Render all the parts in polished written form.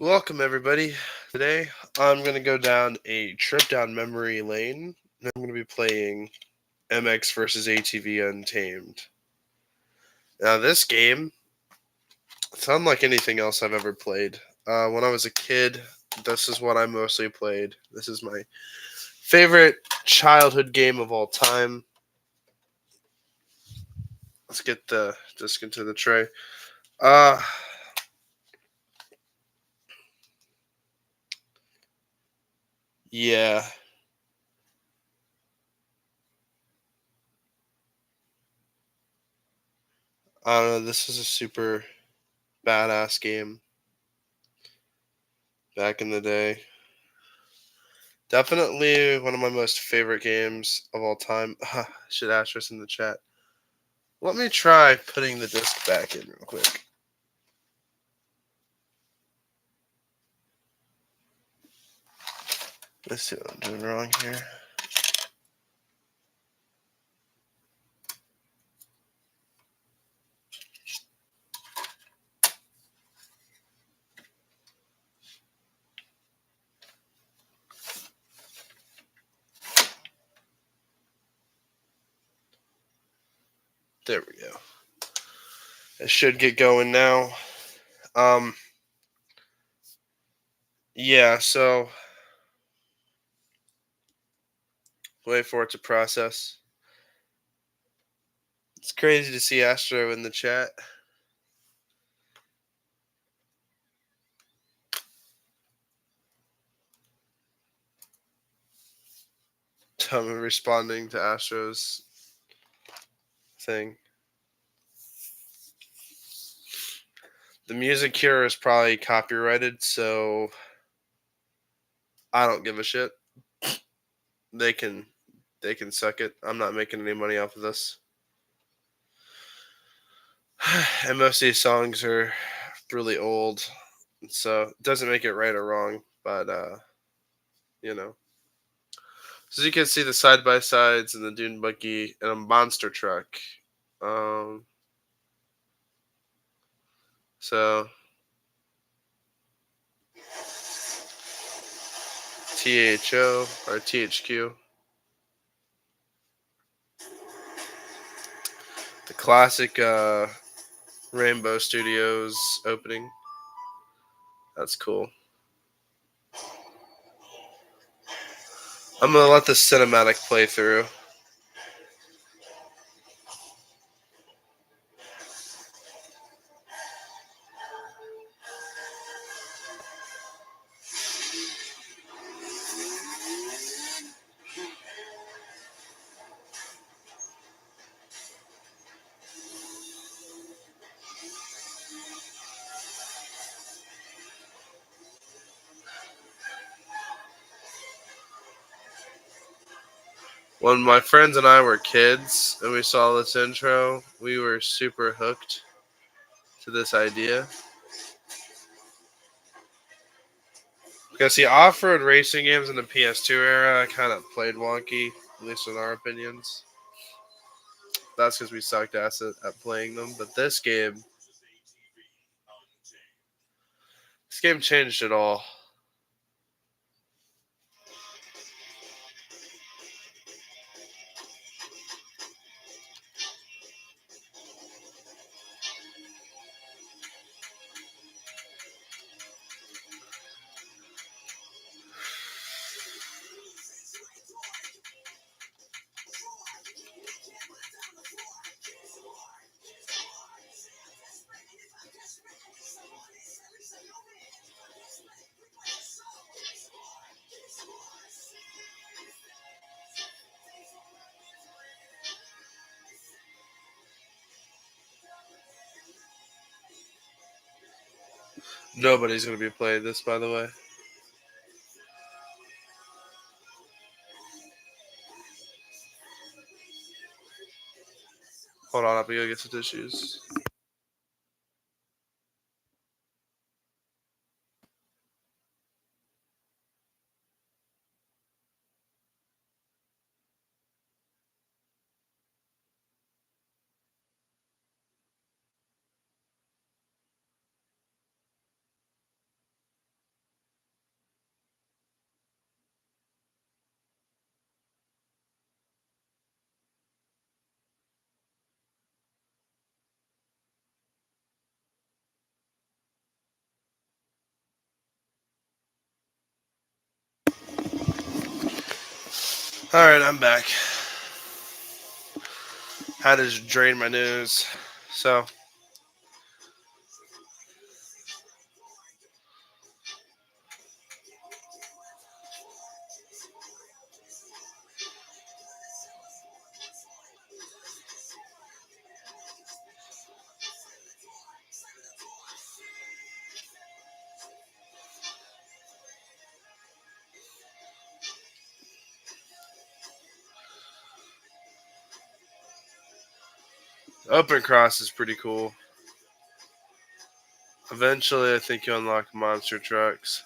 Welcome, everybody. Today, I'm going to go down a trip down memory lane, and I'm going to be playing MX versus ATV Untamed. Now, this game, it's unlike anything else I've ever played. When I was a kid, this is what I mostly played. This is my favorite childhood game of all time. Let's get the disc into the tray. Uh, yeah. I don't know. This is a super badass game back in the day. Definitely one of my most favorite games of all time. Should ask us in the chat. Let me try putting the disc back in real quick. Let's see what I'm doing wrong here. There we go. It should get going now. Um, yeah, so wait for it to process. It's crazy to see Astro in the chat. I'm responding to Astro's thing. The music here is probably copyrighted, so I don't give a shit. They can suck it. I'm not making any money off of this. And most of these songs are really old, so it doesn't make it right or wrong, but you know. So you can see the side by sides and the dune buggy and a monster truck. Um, so THO or THQ, the classic Rainbow Studios opening. That's cool. I'm gonna let the cinematic play through. When my friends and I were kids and we saw this intro, we were super hooked to this idea. Because the off-road racing games in the PS2 era kind of played wonky, at least in our opinions. That's because we sucked ass at playing them. But this game changed it all. Nobody's going to be playing this, by the way. Hold on, I'll be go get some tissues. Alright, I'm back. Had to just drain my nose. So, open cross is pretty cool. Eventually, I think you unlock monster trucks.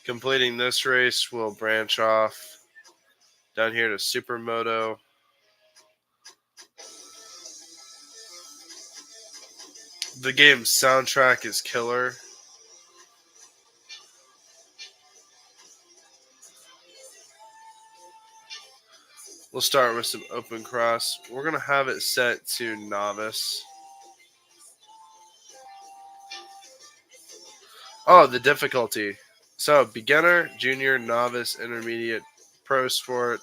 Completing this race will branch off down here to Supermoto. The game's soundtrack is killer. We'll start with some open cross. We're going to have it set to novice. Oh, the difficulty. So, beginner, junior, novice, intermediate, pro sport,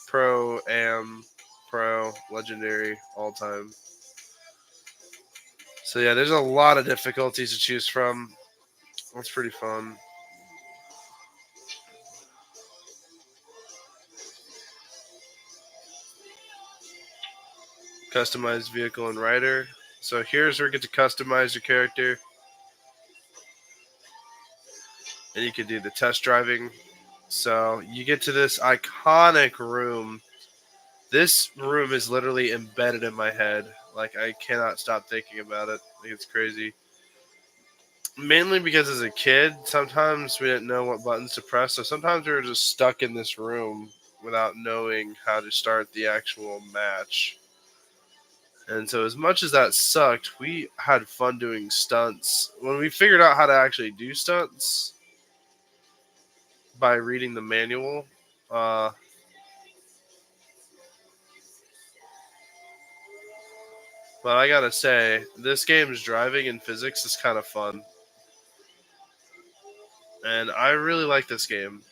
pro am, pro, legendary, all time. So, yeah, there's a lot of difficulties to choose from. That's pretty fun. Customize vehicle and rider. So, here's where you get to customize your character. And you can do the test driving. So, you get to this iconic room. This room is literally embedded in my head. Like, I cannot stop thinking about it. I think it's crazy. Mainly because as a kid, sometimes we didn't know what buttons to press. So sometimes we were just stuck in this room without knowing how to start the actual match. And so, as much as that sucked, we had fun doing stunts. When we figured out how to actually do stunts by reading the manual, uh, but I gotta say, this game's driving and physics is kind of fun. And I really like this game.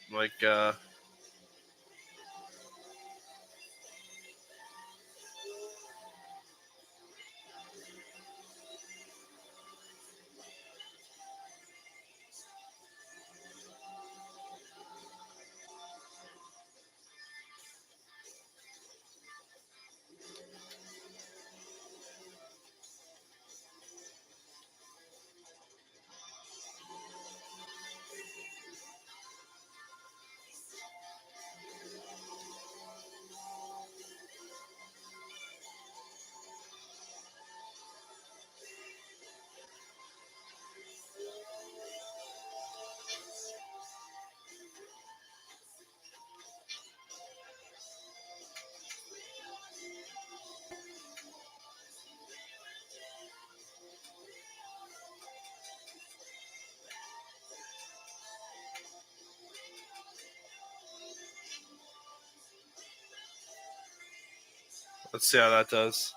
Let's see how that does.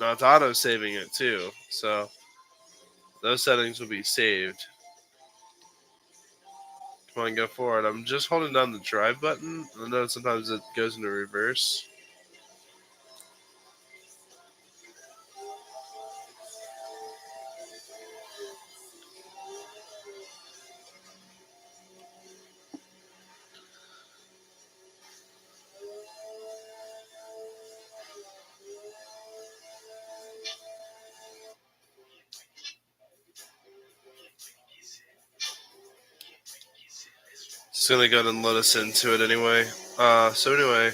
Now it's auto saving it too, so those settings will be saved. Come on, go forward. I'm just holding down the drive button. I know sometimes it goes into reverse. Just gonna go ahead and let us into it anyway. So anyway,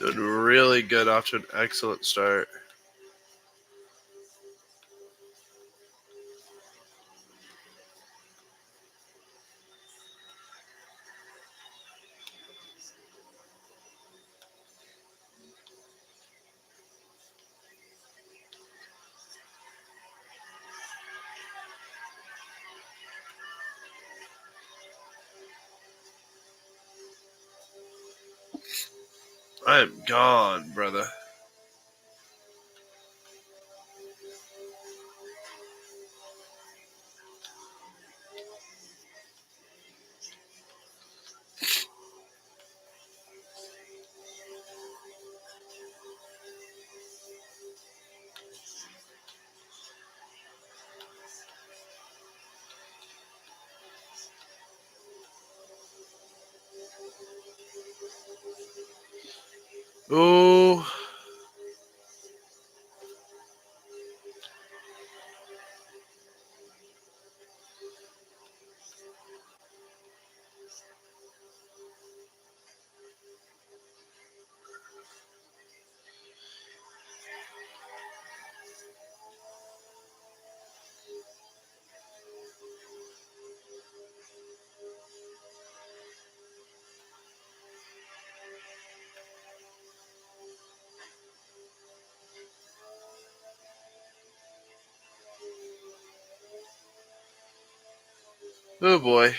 Doing really good, off to an excellent start. I am gone, brother. Ooh. Oh boy.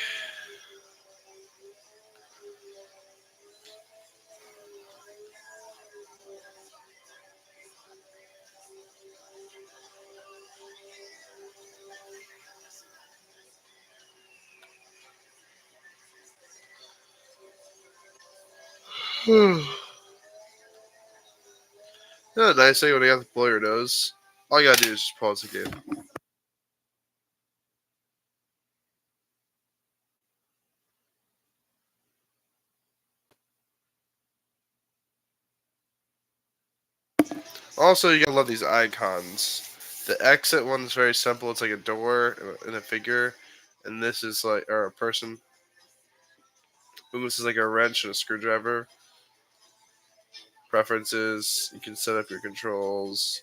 The nice thing when you have to blow your nose, all you gotta do is just pause the game. Also, you gotta love these icons. The exit one's very simple. It's like a door and a figure, and this is like, or a person. And this is like a wrench and a screwdriver. Preferences. You can set up your controls,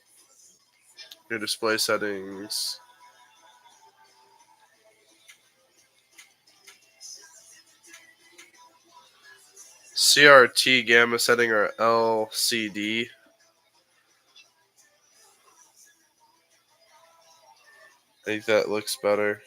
your display settings. CRT gamma setting or LCD. I think that looks better.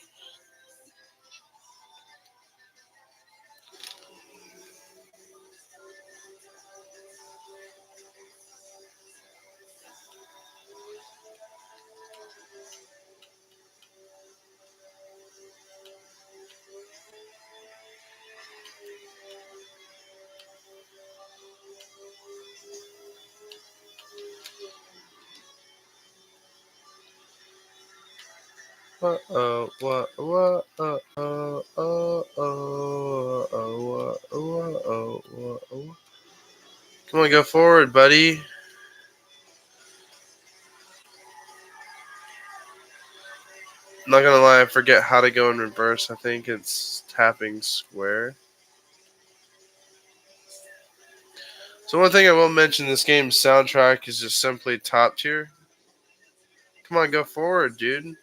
Come on, go forward, buddy. I'm not gonna lie, I forget how to go in reverse. I think it's tapping square. So one thing I will mention, this game's soundtrack is just simply top tier. Come on, go forward, dude.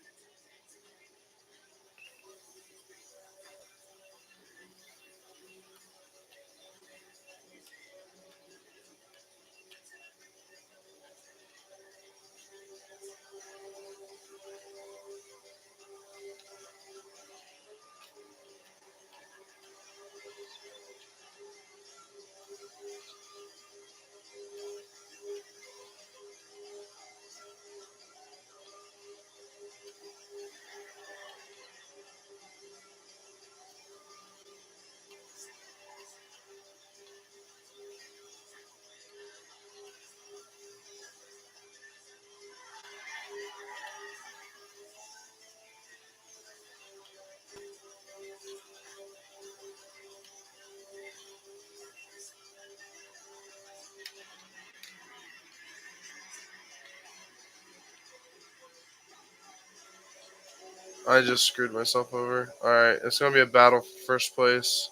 I just screwed myself over. Alright, it's gonna be a battle for first place.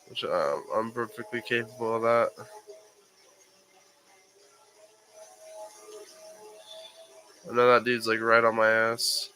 Which I'm perfectly capable of that. I know that dude's like right on my ass.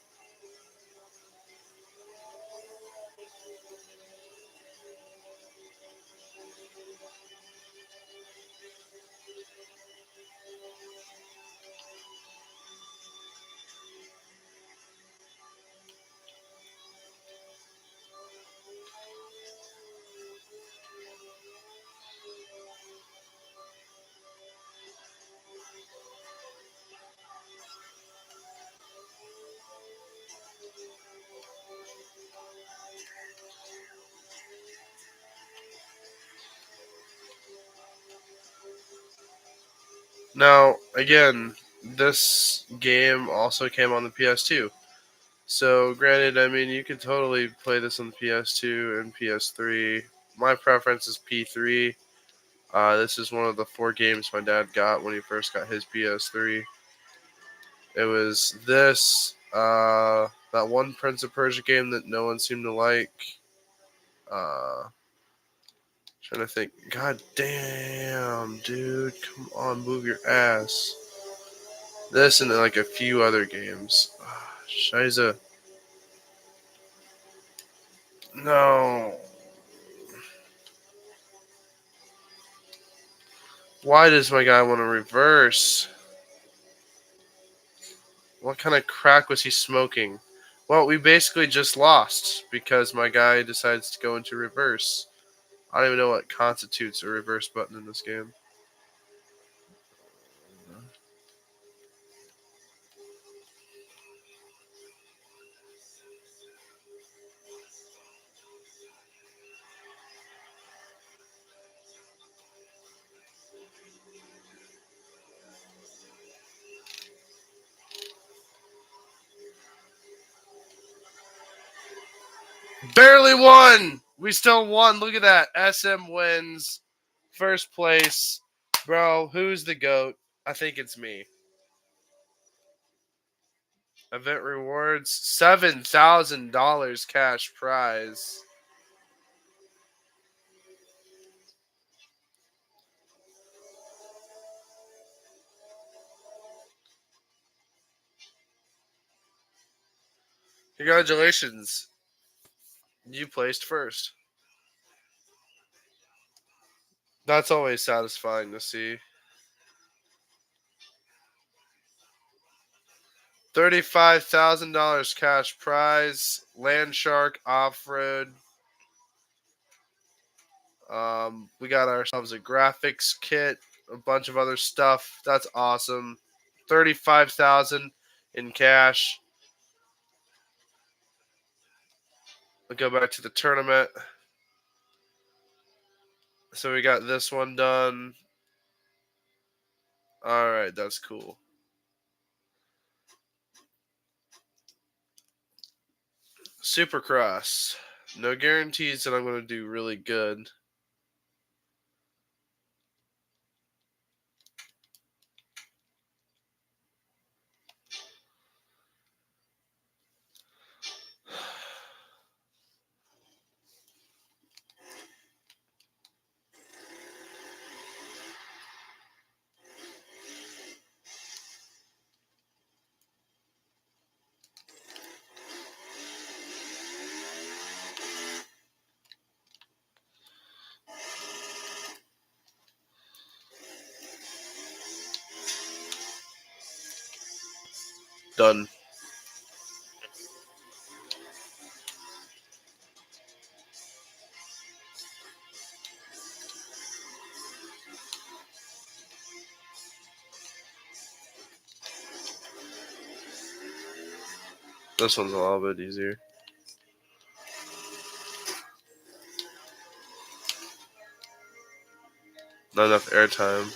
Now, again, this game also came on the PS2. So, granted, I mean, you could totally play this on the PS2 and PS3. My preference is P3. This is one of the 4 games my dad got when he first got his PS3. It was this, that one Prince of Persia game that no one seemed to like. Uh, Trying to think. God damn, dude. Come on, move your ass. This and like a few other games. Shiza. No. Why does my guy want to reverse? What kind of crack was he smoking? Well, we basically just lost because my guy decides to go into reverse. I don't even know what constitutes a reverse button in this game. Barely won! We still won. Look at that. SM wins. First place. Bro, who's the GOAT? I think it's me. Event rewards $7,000 cash prize. Congratulations. You placed first. That's always satisfying to see. $35,000 cash prize. Land Shark off road. We got ourselves a graphics kit, a bunch of other stuff. That's awesome. 35,000 in cash. We'll go back to the tournament. So we got this one done. All right, that's cool. Supercross. No guarantees that I'm going to do really good. Done. This one's a little bit easier. Not enough airtime.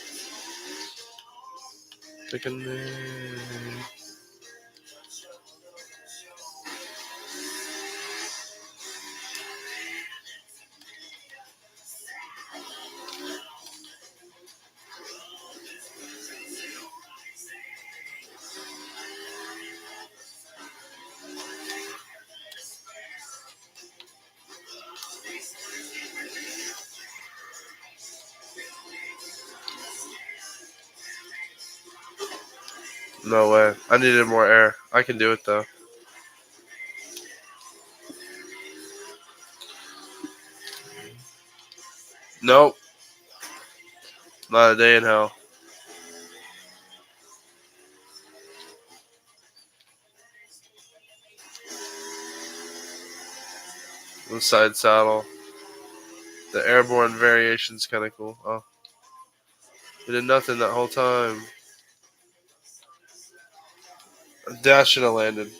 No way. I needed more air. I can do it though. Nope. Not a day in hell. The side saddle. The airborne variation's kind of cool. Oh. We did nothing that whole time. That should have landed.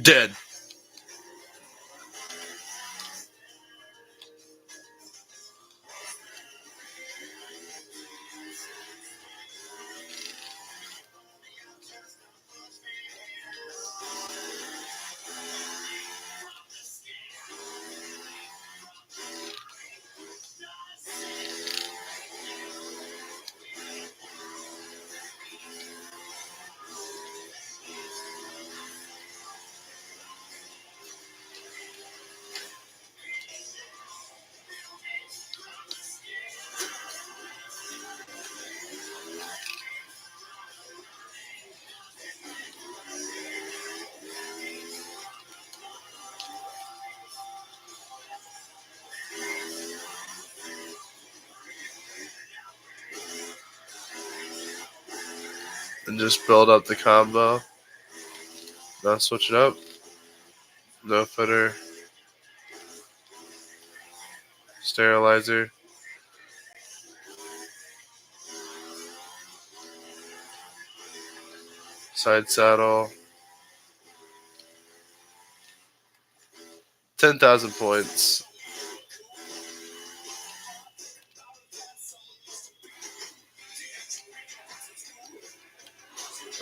Dead. And just build up the combo. Now switch it up. No footer. Sterilizer. Side saddle. 10,000 points.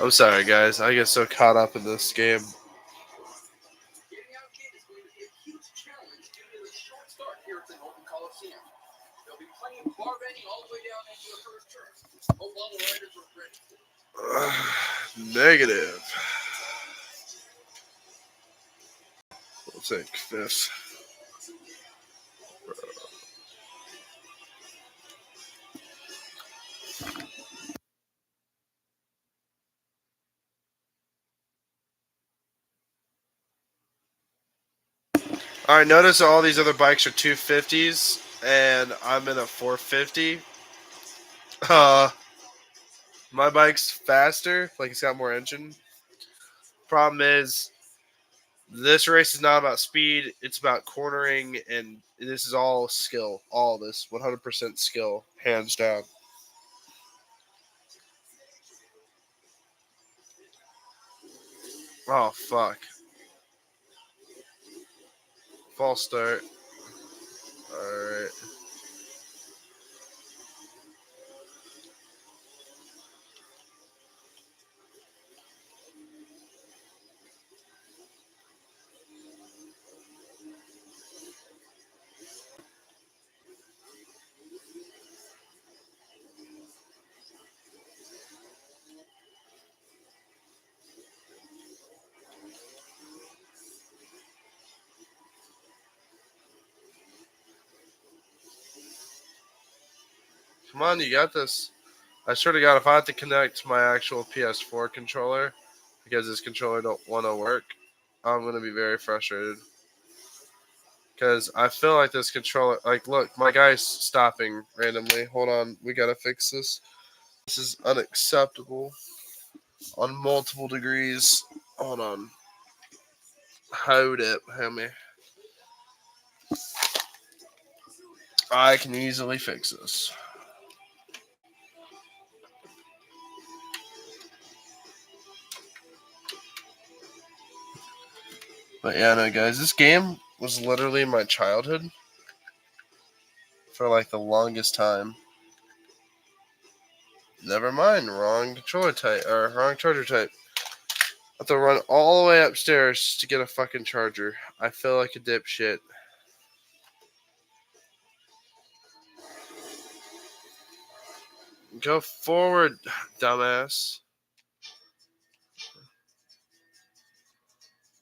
I'm sorry, guys. I get so caught up in this game. Negative. We'll take fifth. Alright, notice all these other bikes are 250s, and I'm in a 450. My bike's faster, like it's got more engine. Problem is, this race is not about speed, it's about cornering, and this is all skill. All this, 100% skill, hands down. Oh, fuck. False start. Alright. Come on, you got this. I swear to God, if I have to connect my actual PS4 controller because this controller don't want to work, I'm going to be very frustrated. Because I feel like this controller, like, look, my guy's stopping randomly. Hold on, we got to fix this. This is unacceptable on multiple degrees. Hold on. Hold it, homie. I can easily fix this. But yeah, no, guys, this game was literally my childhood for like the longest time. Never mind, wrong controller type or wrong charger type. I have to run all the way upstairs to get a fucking charger. I feel like a dipshit. Go forward, dumbass.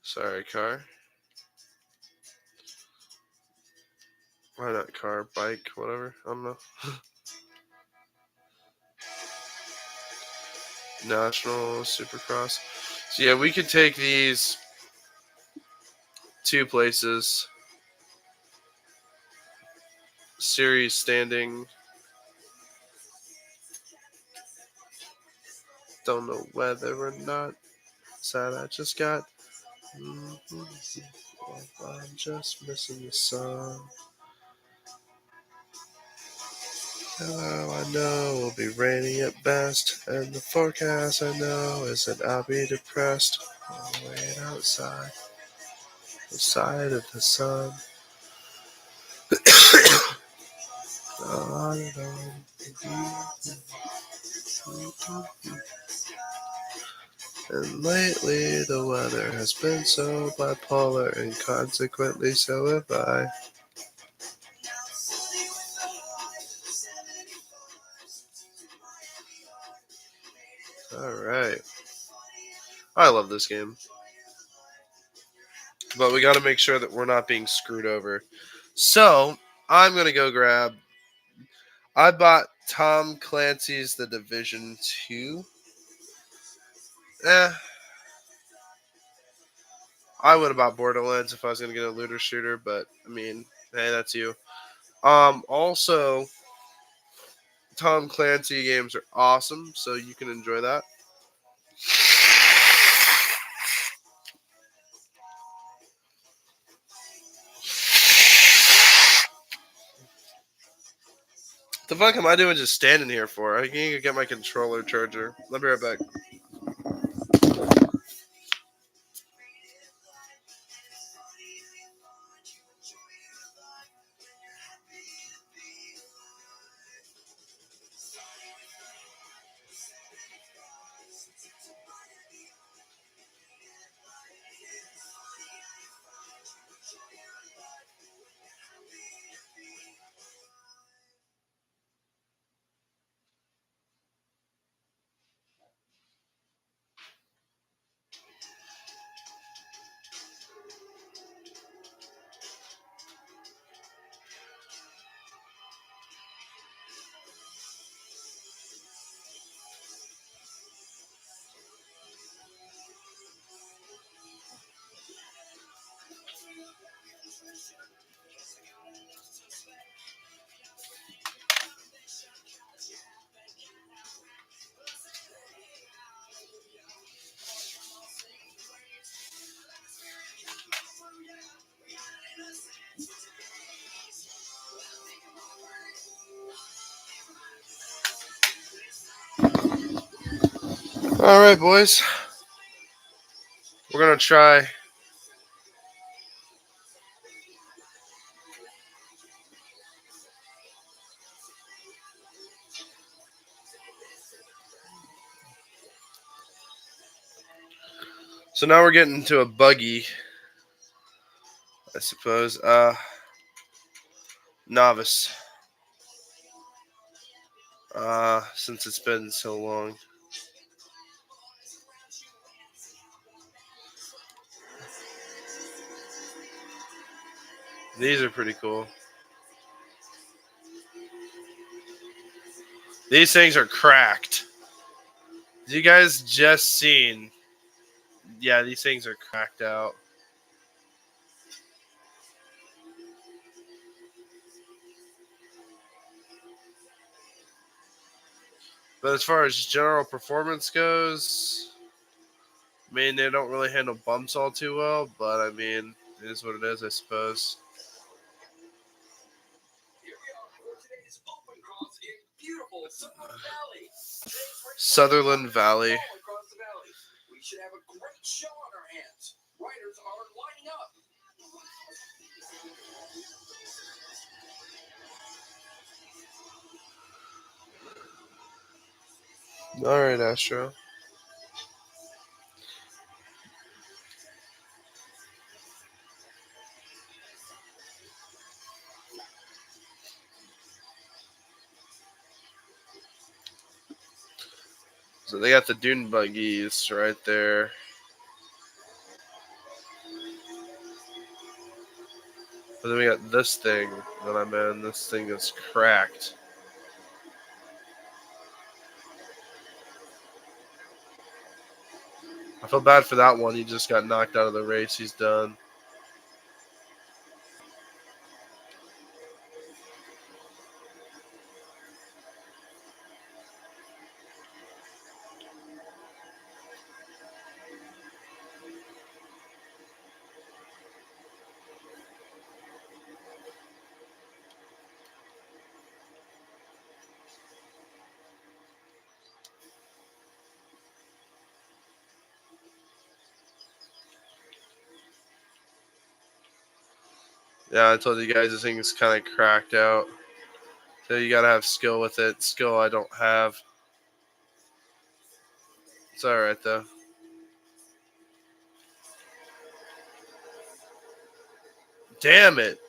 Sorry, car. Why not car, bike, whatever? I don't know. National Supercross. So yeah, we could take these 2 places. Series standing. Don't know whether or not. Sad I just got. I'm just missing the sun. Hello, I know it'll be raining at best, and the forecast I know is that I'll be depressed. I'll wait outside the side of the sun. And lately the weather has been so bipolar, and consequently so have I. Alright. I love this game. But we gotta make sure that we're not being screwed over. So, I'm gonna go grab... I bought Tom Clancy's The Division 2. I would have bought Borderlands if I was gonna get a looter shooter, but I mean, hey, that's you. Also, Tom Clancy games are awesome, so you can enjoy that. The fuck am I doing just standing here for? I can't even get my controller charger. Let me be right back. Alright, boys. We're gonna try. So now we're getting into a buggy, I suppose. Novice. Since it's been so long. These are pretty cool. These things are cracked. You guys just seen? Yeah, these things are cracked out. But as far as general performance goes, I mean, they don't really handle bumps all too well, but I mean, it is what it is, I suppose. Sutherland Valley. All right, Astro. So they got the dune buggies right there. But then we got this thing that I'm in. This thing is cracked. I feel bad for that one. He just got knocked out of the race. He's done. Yeah, I told you guys this thing is kind of cracked out. So you gotta have skill with it. Skill I don't have. It's alright though. Damn it.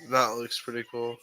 That looks pretty cool.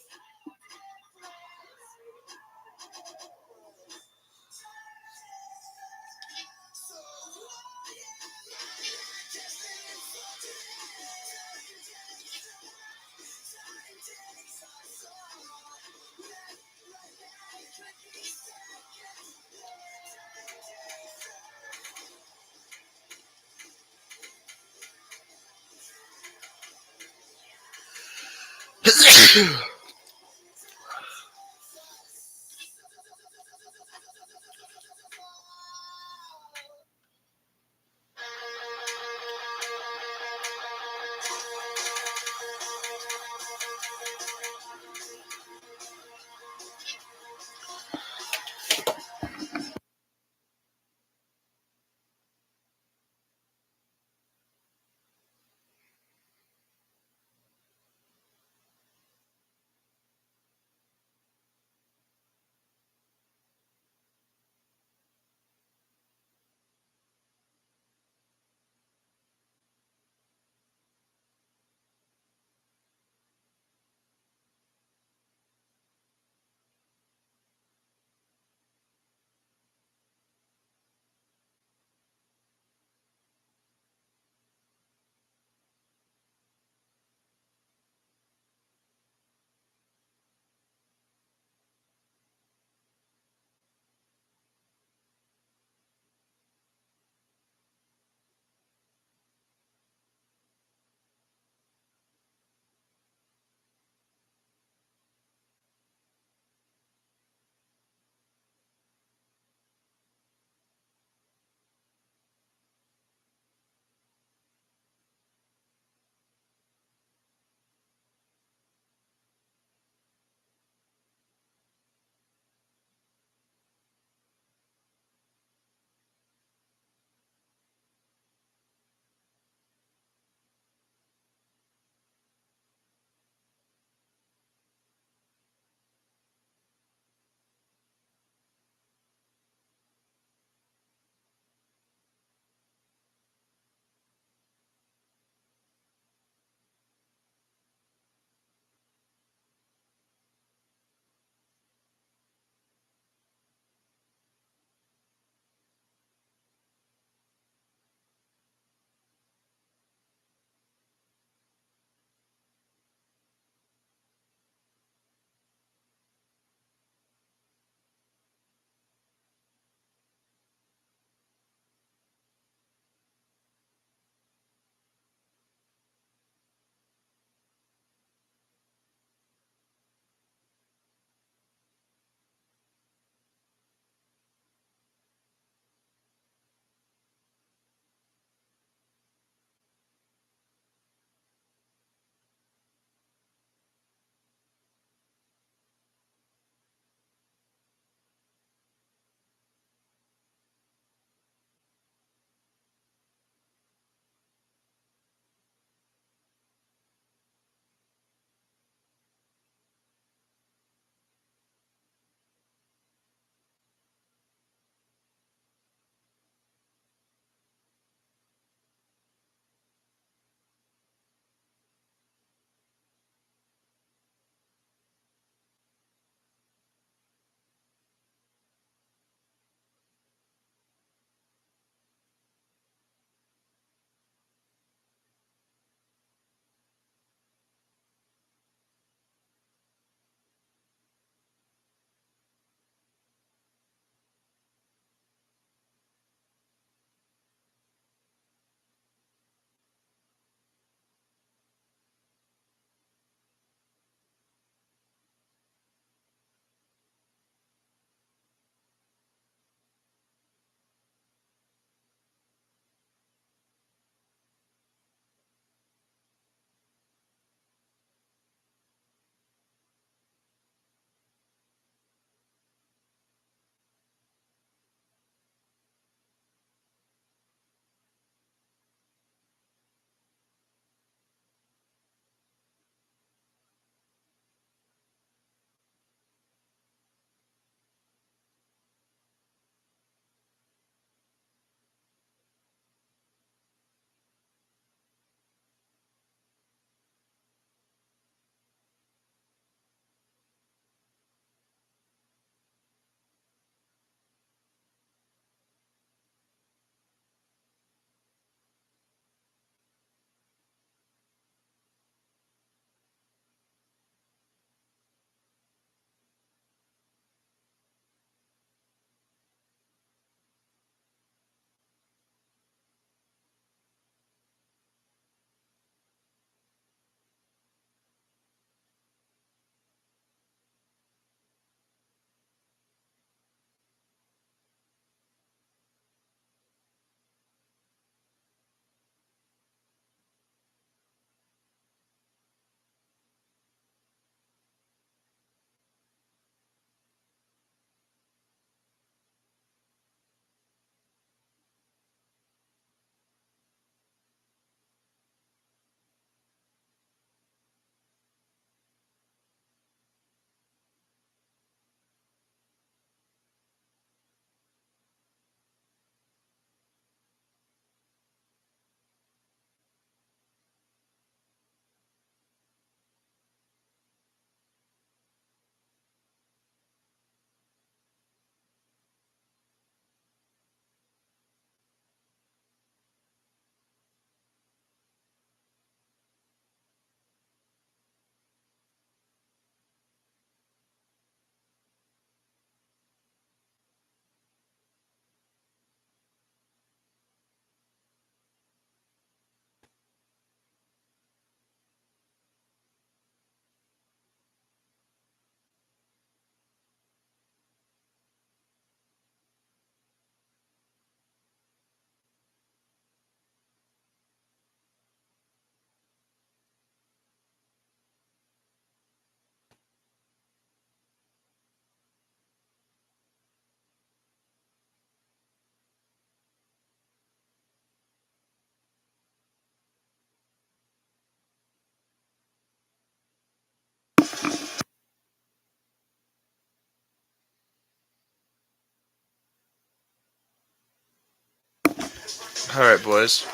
All right, boys.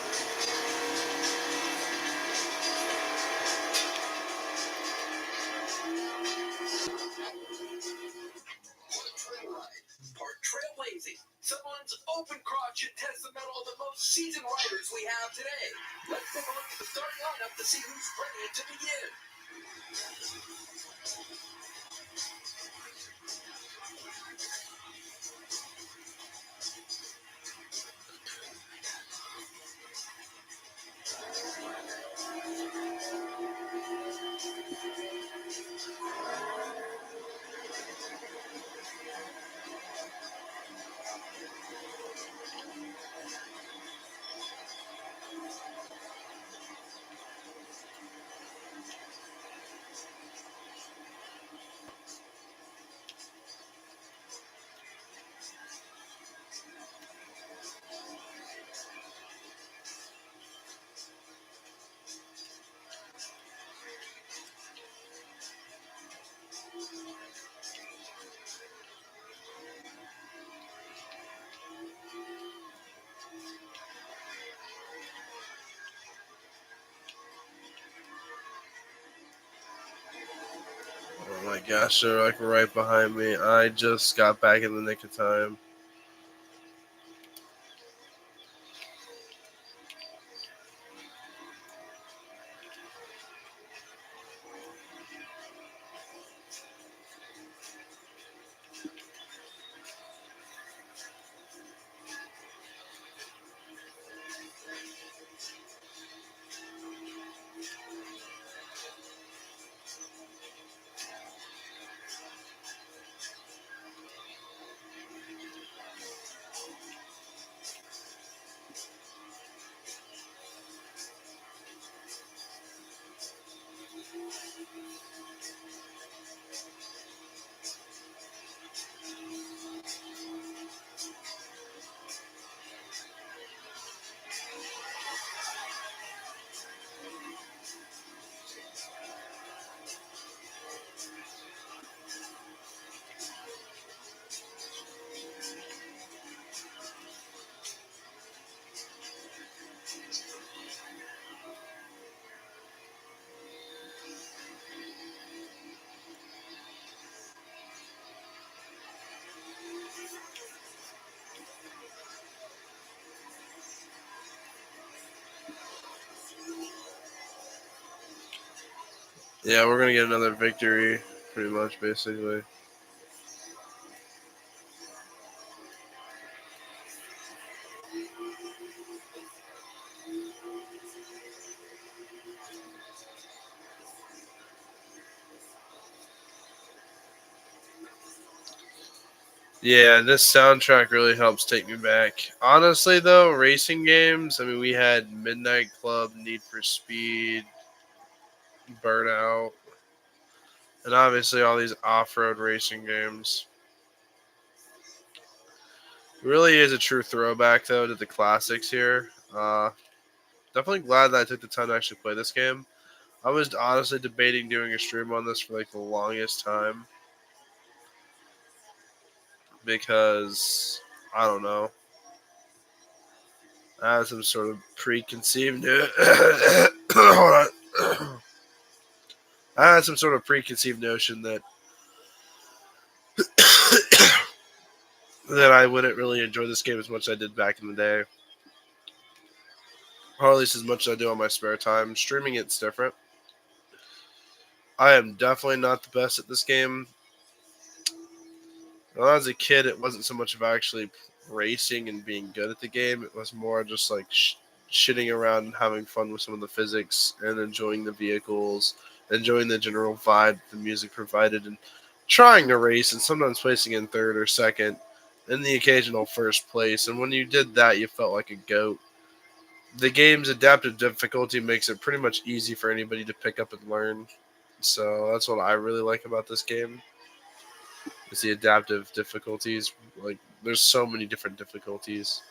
Oh my gosh, they're like right behind me. I just got back in the nick of time. Yeah, we're gonna get another victory, pretty much, basically. Yeah, this soundtrack really helps take me back. Honestly, though, racing games, I mean, we had Midnight Club, Need for Speed, Burnout, and obviously all these off road racing games. It really is a true throwback, though, to the classics here. Definitely glad that I took the time to actually play this game. I was honestly debating doing a stream on this for like the longest time because I don't know. I had some sort of preconceived. Hold on. I had some sort of preconceived notion that that I wouldn't really enjoy this game as much as I did back in the day, or at least as much as I do on my spare time. Streaming it's different. I am definitely not the best at this game. When I was a kid, it wasn't so much about actually racing and being good at the game. It was more just like shitting around and having fun with some of the physics and enjoying the vehicles, enjoying the general vibe the music provided, and trying to race and sometimes placing in third or second, and the occasional first place. And when you did that, you felt like a goat. The game's adaptive difficulty makes it pretty much easy for anybody to pick up and learn. So that's what I really like about this game. Is the adaptive difficulties. Like, there's so many different difficulties.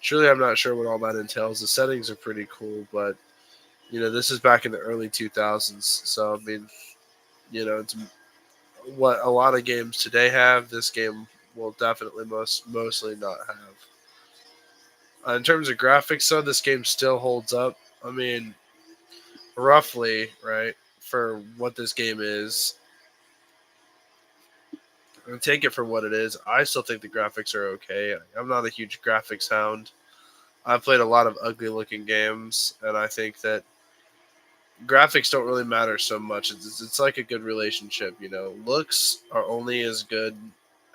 Truly, I'm not sure what all that entails. The settings are pretty cool, but this is back in the early 2000s. So I mean, it's what a lot of games today have. This game will definitely mostly not have. In terms of graphics, though, this game still holds up. I mean, roughly, right, for what this game is, and take it for what it is. I still think the graphics are okay. I'm not a huge graphics hound. I've played a lot of ugly looking games, and I think that graphics don't really matter so much. It's like a good relationship, you know. Looks are only as good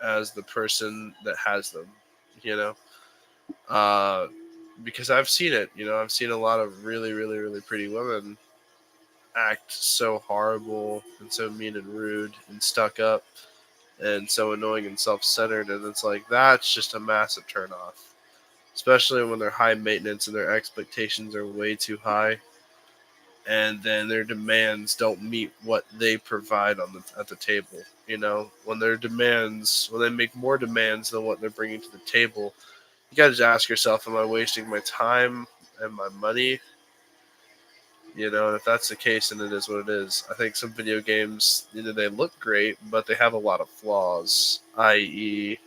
as the person that has them, you know. Uh, because I've seen it, you know. I've seen a lot of really, really, really pretty women act so horrible and so mean and rude and stuck up and so annoying and self-centered, and it's like that's just a massive turnoff, especially when they're high maintenance and their expectations are way too high, and then their demands don't meet what they provide on the at the table. You know, when they make more demands than what they're bringing to the table, you got to ask yourself, am I wasting my time and my money? You know, and if that's the case, then it is what it is. I think some video games, you know, they look great, but they have a lot of flaws, i.e.,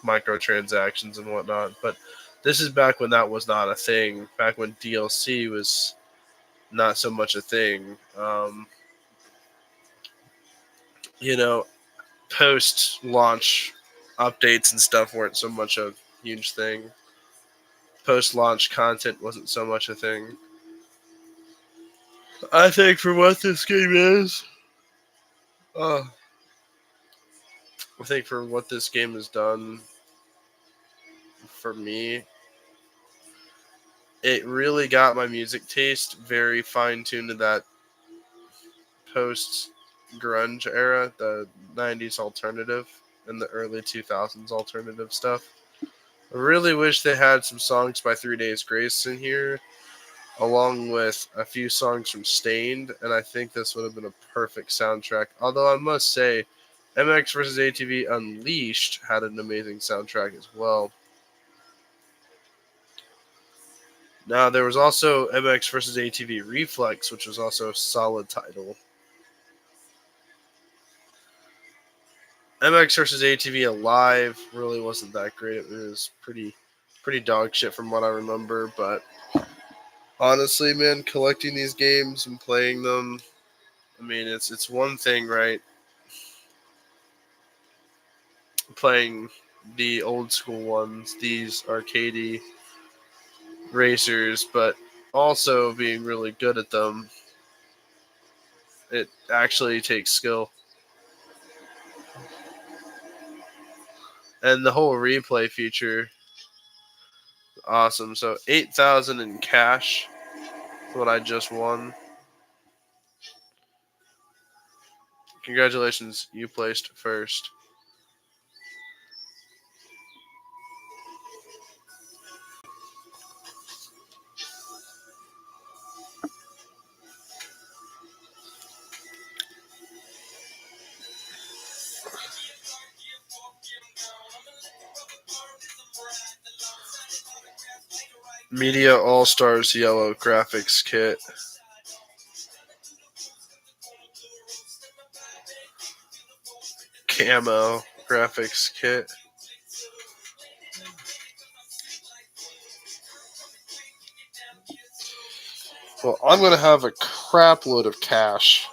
microtransactions and whatnot. But this is back when that was not a thing. Back when DLC was not so much a thing. You know, post launch updates and stuff weren't so much a huge thing. Post launch content wasn't so much a thing. I think for what this game is, uh, I think for what this game has done for me, it really got my music taste very fine tuned to that post grunge era, the 90s alternative and the early 2000s alternative stuff. I really wish they had some songs by 3 Days Grace in here, along with a few songs from Stained, and I think this would have been a perfect soundtrack. Although I must say, MX vs. ATV Unleashed had an amazing soundtrack as well. Now, there was also MX vs. ATV Reflex, which was also a solid title. MX vs. ATV Alive really wasn't that great. It was pretty dog shit from what I remember. But honestly, man, collecting these games and playing them, I mean, it's one thing, right? Playing the old school ones, these arcadey racers, but also being really good at them. It actually takes skill. And the whole replay feature, awesome. So 8,000 in cash, what I just won. Congratulations, you placed first. Media All Stars Yellow Graphics Kit. Camo Graphics Kit. Well, I'm going to have a crap load of cash.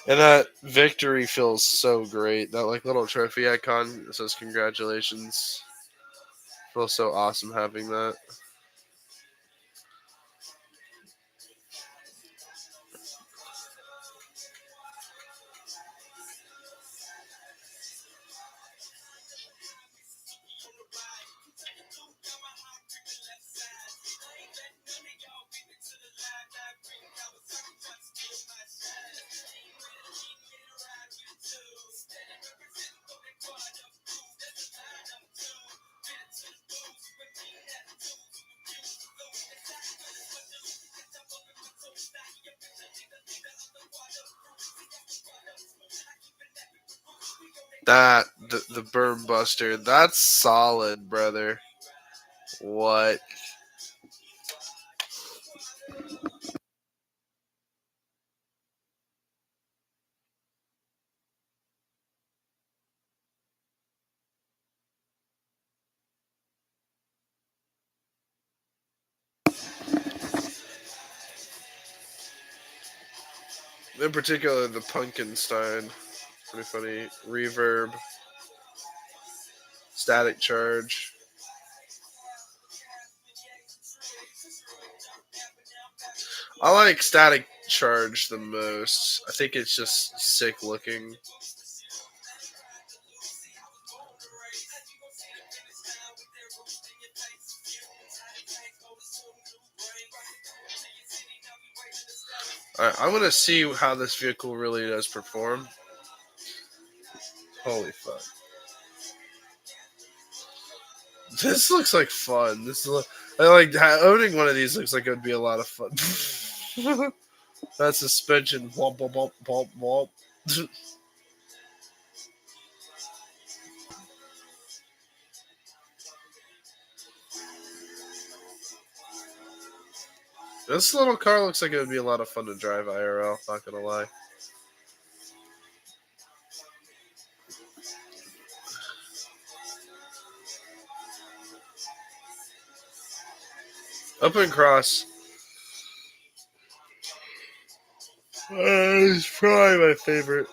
And that victory feels so great. That like little trophy icon that says congratulations. Feels so awesome having that. the berm buster. That's solid, brother. What? In particular, the Pumpkinstein. Pretty funny. Reverb. Static charge. I like static charge the most. I think it's just sick looking. Alright, I'm gonna see how this vehicle really does perform. Holy fuck. This looks like fun. I like owning one of these. Looks like it would be a lot of fun. That suspension, womp womp womp womp womp. This little car looks like it would be a lot of fun to drive IRL. Not gonna lie. Open cross. It's probably my favorite.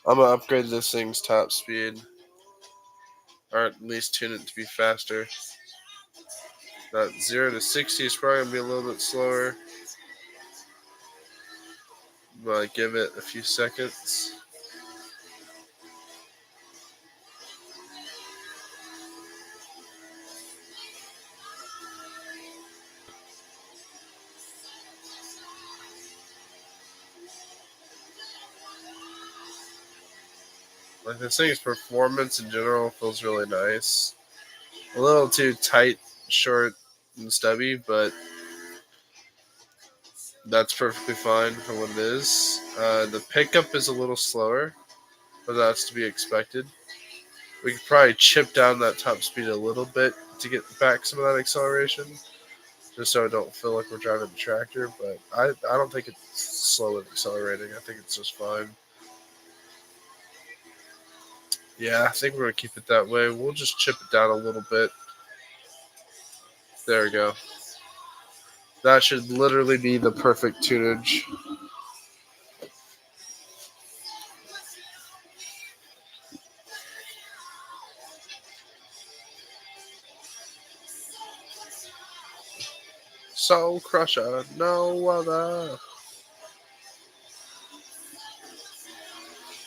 I'm gonna upgrade this thing's top speed, or at least tune it to be faster. That 0 to 60 is probably gonna be a little bit slower, but give it a few seconds. Like this thing's performance in general feels really nice. A little too tight, short, and stubby, but that's perfectly fine for what it is. The pickup is a little slower, but that's to be expected. We could probably chip down that top speed a little bit to get back some of that acceleration, just so I don't feel like we're driving a tractor. But I don't think it's slow in accelerating. I think it's just fine. Yeah, I think we're going to keep it that way. We'll just chip it down a little bit. There we go. That should literally be the perfect tunage. Soul Crusher, no other.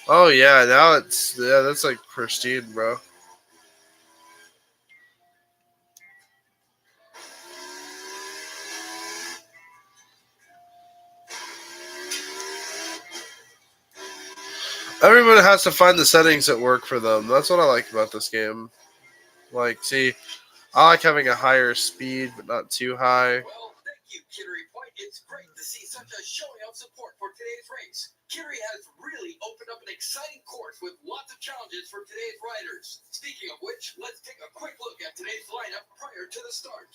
Oh yeah, now that's like pristine, bro. Everybody has to find the settings that work for them. That's what I like about this game. Like, see, I like having a higher speed, but not too high. Well, thank you, Kittery Point. It's great to see such a showing of support for today's race. Kittery has really opened up an exciting course with lots of challenges for today's riders. Speaking of which, let's take a quick look at today's lineup prior to the start.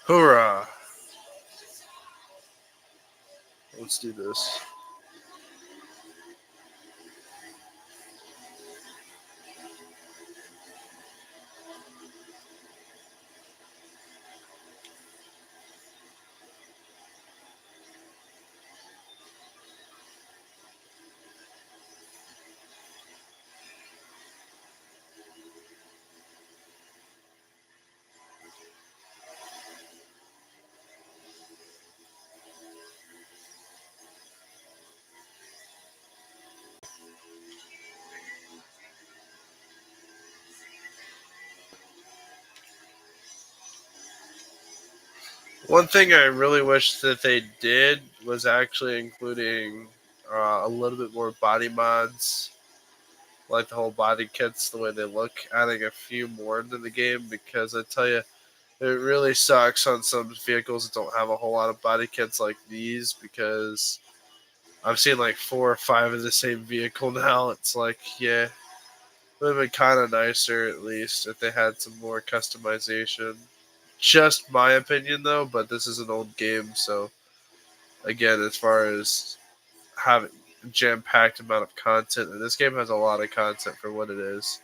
Hoorah! Let's do this. One thing I really wish that they did was actually including a little bit more body mods, like the whole body kits, the way they look, adding a few more into the game, because I tell you, it really sucks on some vehicles that don't have a whole lot of body kits like these, because I've seen like 4 or 5 of the same vehicle now. It's like, yeah, it would have been kind of nicer at least if they had some more customization. Just my opinion though, but this is an old game, so again, as far as having jam-packed amount of content, and this game has a lot of content for what it is.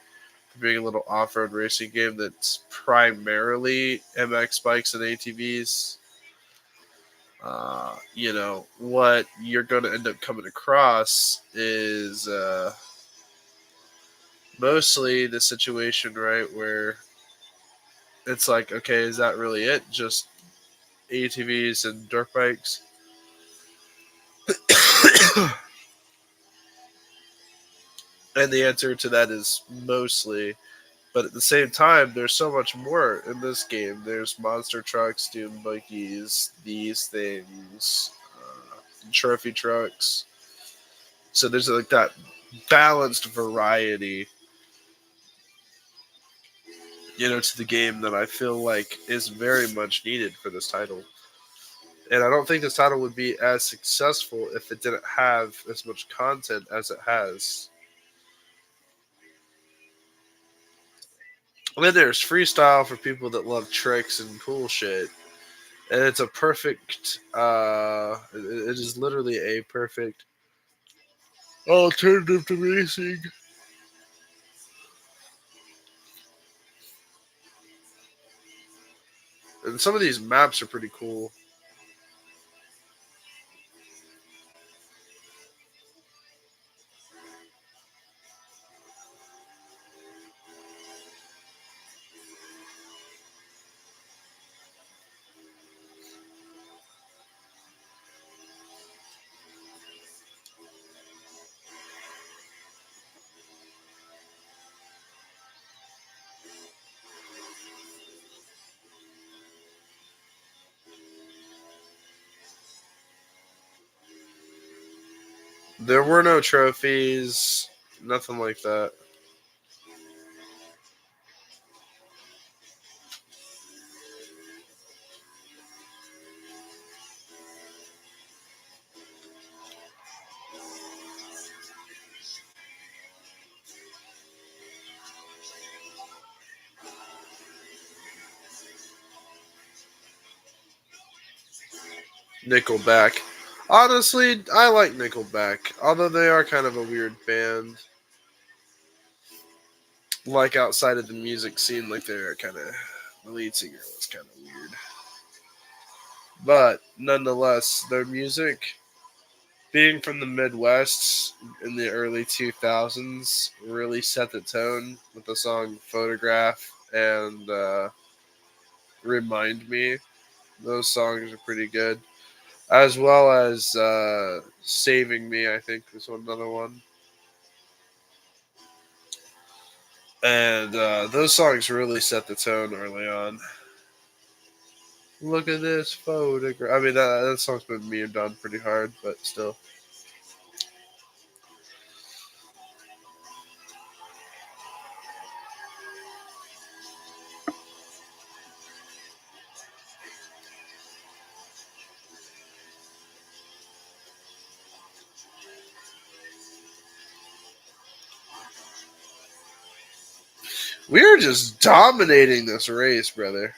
For being a little off-road racing game that's primarily MX bikes and ATVs, what you're going to end up coming across is mostly the situation, right, where it's like, okay, is that really it? Just ATVs and dirt bikes? And the answer to that is mostly. But at the same time, there's so much more in this game. There's monster trucks, dune buggies, these things, trophy trucks. So there's like that balanced variety, to the game that I feel like is very much needed for this title. And I don't think this title would be as successful if it didn't have as much content as it has. And then there's freestyle for people that love tricks and cool shit. And it's a perfect, it is literally a perfect alternative to racing. And some of these maps are pretty cool. There were no trophies, nothing like that. Nickelback. Honestly, I like Nickelback, although they are kind of a weird band. Like outside of the music scene, like they're kind of the lead singer was kind of weird. But nonetheless, their music, being from the Midwest in the early 2000s, really set the tone with the song Photograph and Remind Me. Those songs are pretty good. As well as Saving Me, I think is another one. And those songs really set the tone early on. Look at this photograph. I mean, that song's been memed on pretty hard, but still. We're just dominating this race, brother.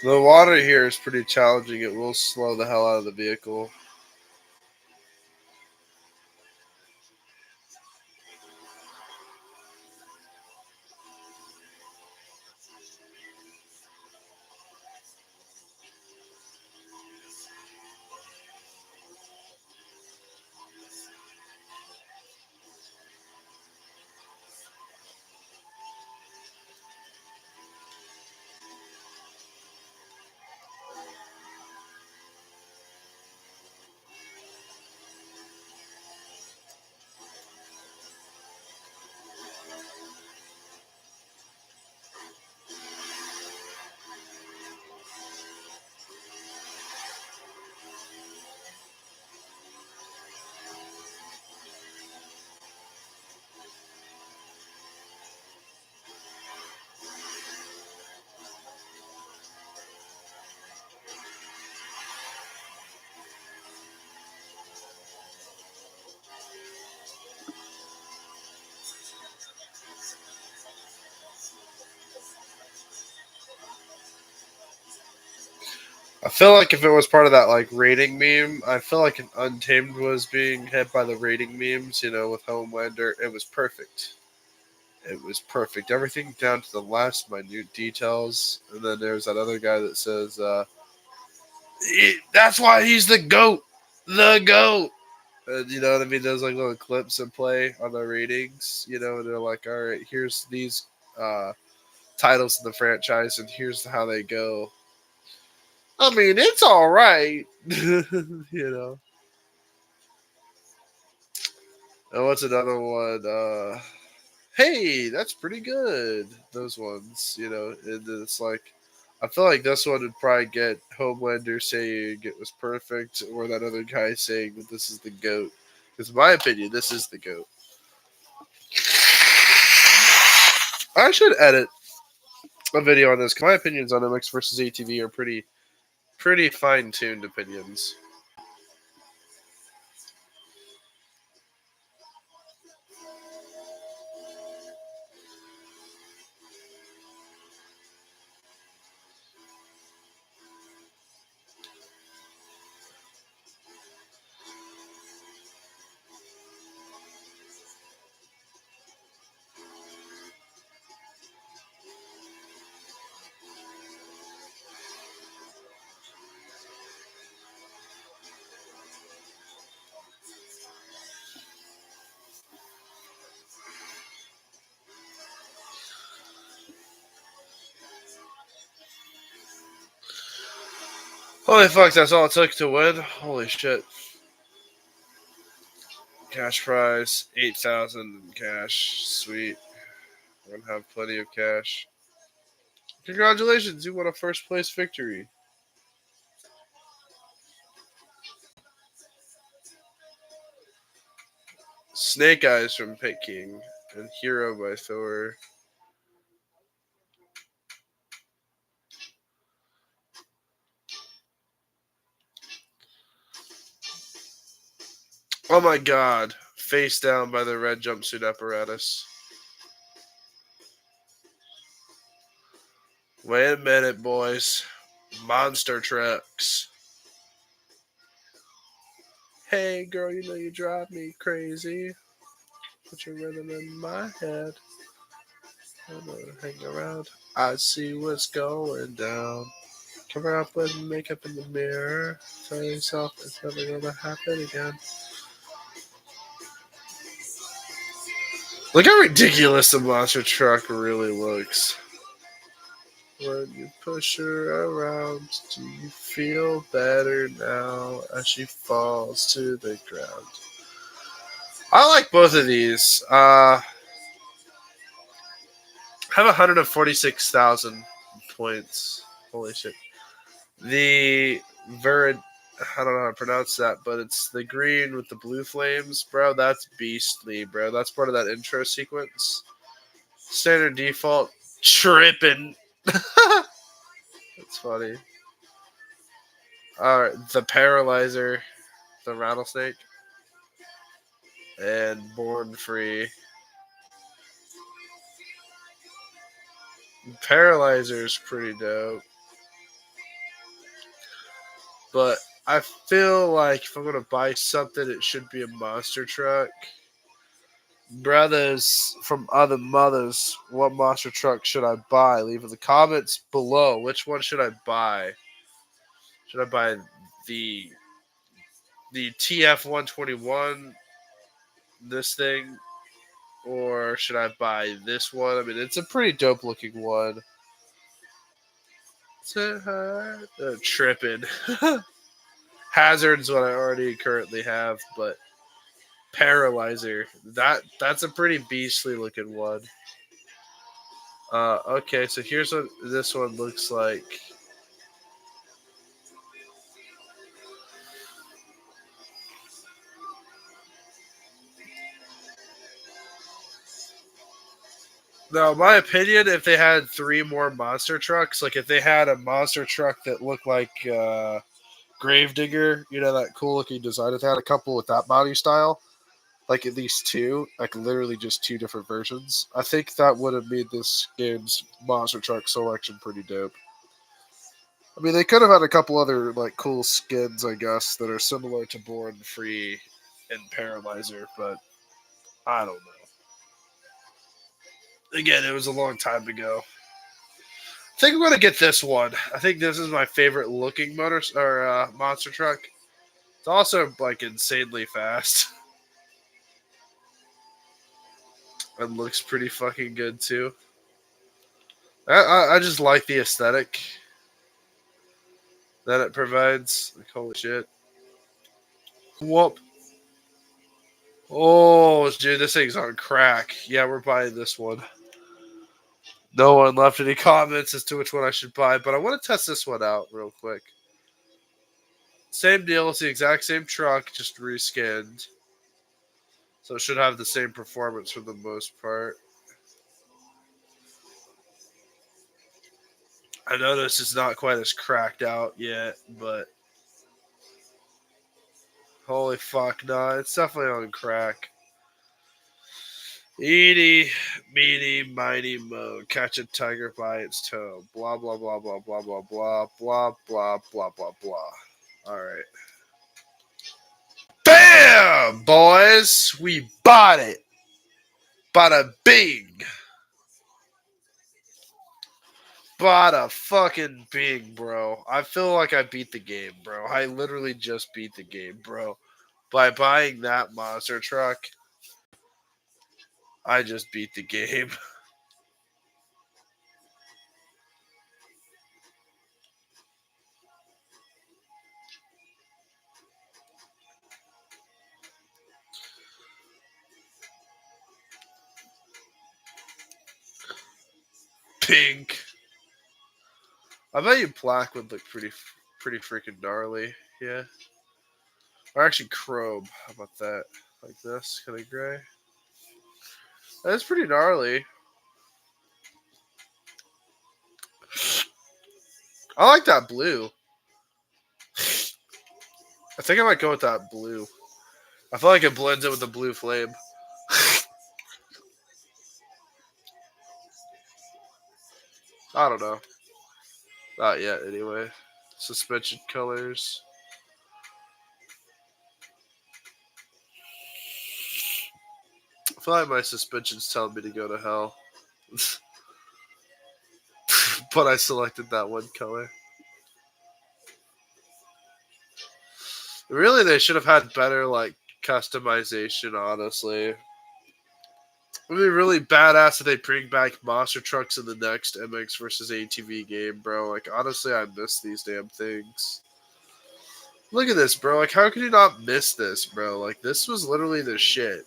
The water here is pretty challenging. It will slow the hell out of the vehicle. I feel like if it was part of that like rating meme, I feel like an Untamed was being hit by the rating memes, with Homelander. It was perfect. It was perfect. Everything down to the last minute details. And then there's that other guy that says, that's why he's the GOAT. The GOAT. And you know what I mean? Those like little clips that play on the ratings, and they're like, all right, here's these uh, titles in the franchise, and here's how they go. I mean, it's all right. And what's another one? Hey, that's pretty good. Those ones, and it's like, I feel like this one would probably get Homelander saying it was perfect, or that other guy saying that this is the GOAT. Because in my opinion, this is the GOAT. I should edit a video on this. My opinions on MX versus ATV are pretty fine tuned opinions. Holy fuck, that's all it took to win? Holy shit. Cash prize, 8,000 in cash. Sweet. We're gonna have plenty of cash. Congratulations, you won a first place victory. Snake Eyes from Pit King and Hero by Thor. Oh my god. Face down by the red jumpsuit apparatus. Wait a minute, boys. Monster trucks. Hey, girl, you know you drive me crazy. Put your rhythm in my head. I'm gonna hang around. I see what's going down. Cover up with makeup in the mirror. Tell yourself it's never gonna happen again. Look how ridiculous the monster truck really looks. When you push her around, do you feel better now as she falls to the ground? I like both of these. I have 146,000 points. Holy shit. The Verid, I don't know how to pronounce that, but it's the green with the blue flames, bro. That's beastly, bro. That's part of that intro sequence. Standard default, tripping. That's funny. Alright, the Paralyzer, the Rattlesnake, and Born Free. Paralyzer's pretty dope. But I feel like if I'm gonna buy something, it should be a monster truck. Brothers from other mothers, what monster truck should I buy? Leave in the comments below. Which one should I buy? Should I buy the the TF 121, this thing, or should I buy this one? I mean, it's a pretty dope looking one. Tripping. Hazard's what I already currently have, but Paralyzer, that's a pretty beastly looking one. Okay, so here's what this one looks like. Now, in my opinion, if they had 3 more monster trucks, like if they had a monster truck that looked like Gravedigger, you know, that cool looking design, if they had a couple with that body style, like at least 2, like literally just 2 different versions, I think that would have made this game's monster truck selection pretty dope. I mean, they could have had a couple other like cool skins, I guess, that are similar to Born Free and Paralyzer, but I don't know. Again, it was a long time ago. I think I'm gonna get this one. I think this is my favorite looking monster truck. It's also like insanely fast and looks pretty fucking good too. I just like the aesthetic that it provides. Like, holy shit! Whoop! Oh, dude, this thing's on crack. Yeah, we're buying this one. No one left any comments as to which one I should buy, but I want to test this one out real quick. Same deal, it's the exact same truck, just reskinned. So it should have the same performance for the most part. I noticed it's not quite as cracked out yet, but holy fuck, nah, it's definitely on crack. Eeny, meeny, miny, mo. Catch a tiger by its toe. Blah, blah, blah, blah, blah, blah, blah, blah, blah, blah, blah, blah. Alright. Bam! Boys! We bought it! Bada bing! Bada fucking bing, bro. I feel like I beat the game, bro. I literally just beat the game, bro. By buying that monster truck, I just beat the game. Pink. I bet you black would look pretty freaking gnarly. Yeah. Or actually chrome. How about that? Like this, kind of gray. That's pretty gnarly. I like that blue. I think I might go with that blue. I feel like it blends in with the blue flame. I don't know. Not yet, anyway. Suspension colors. I feel like my suspension's telling me to go to hell. But I selected that one color. Really, they should have had better, like, customization, honestly. It would be really badass if they bring back monster trucks in the next MX versus ATV game, bro. Like, honestly, I miss these damn things. Look at this, bro. Like, how could you not miss this, bro? Like, this was literally the shit.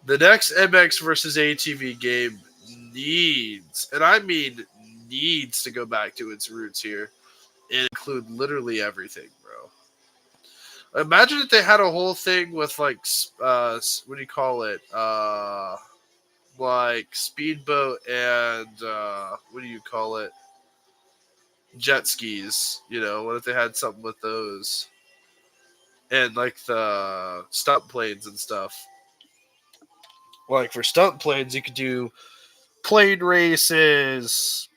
The next MX versus ATV game needs, and I mean needs, to go back to its roots here and include literally everything, bro. Imagine if they had a whole thing with like, what do you call it? Like speedboat and what do you call it? Jet skis. You know, what if they had something with those and like the stunt planes and stuff? Like for stunt planes, you could do plane races,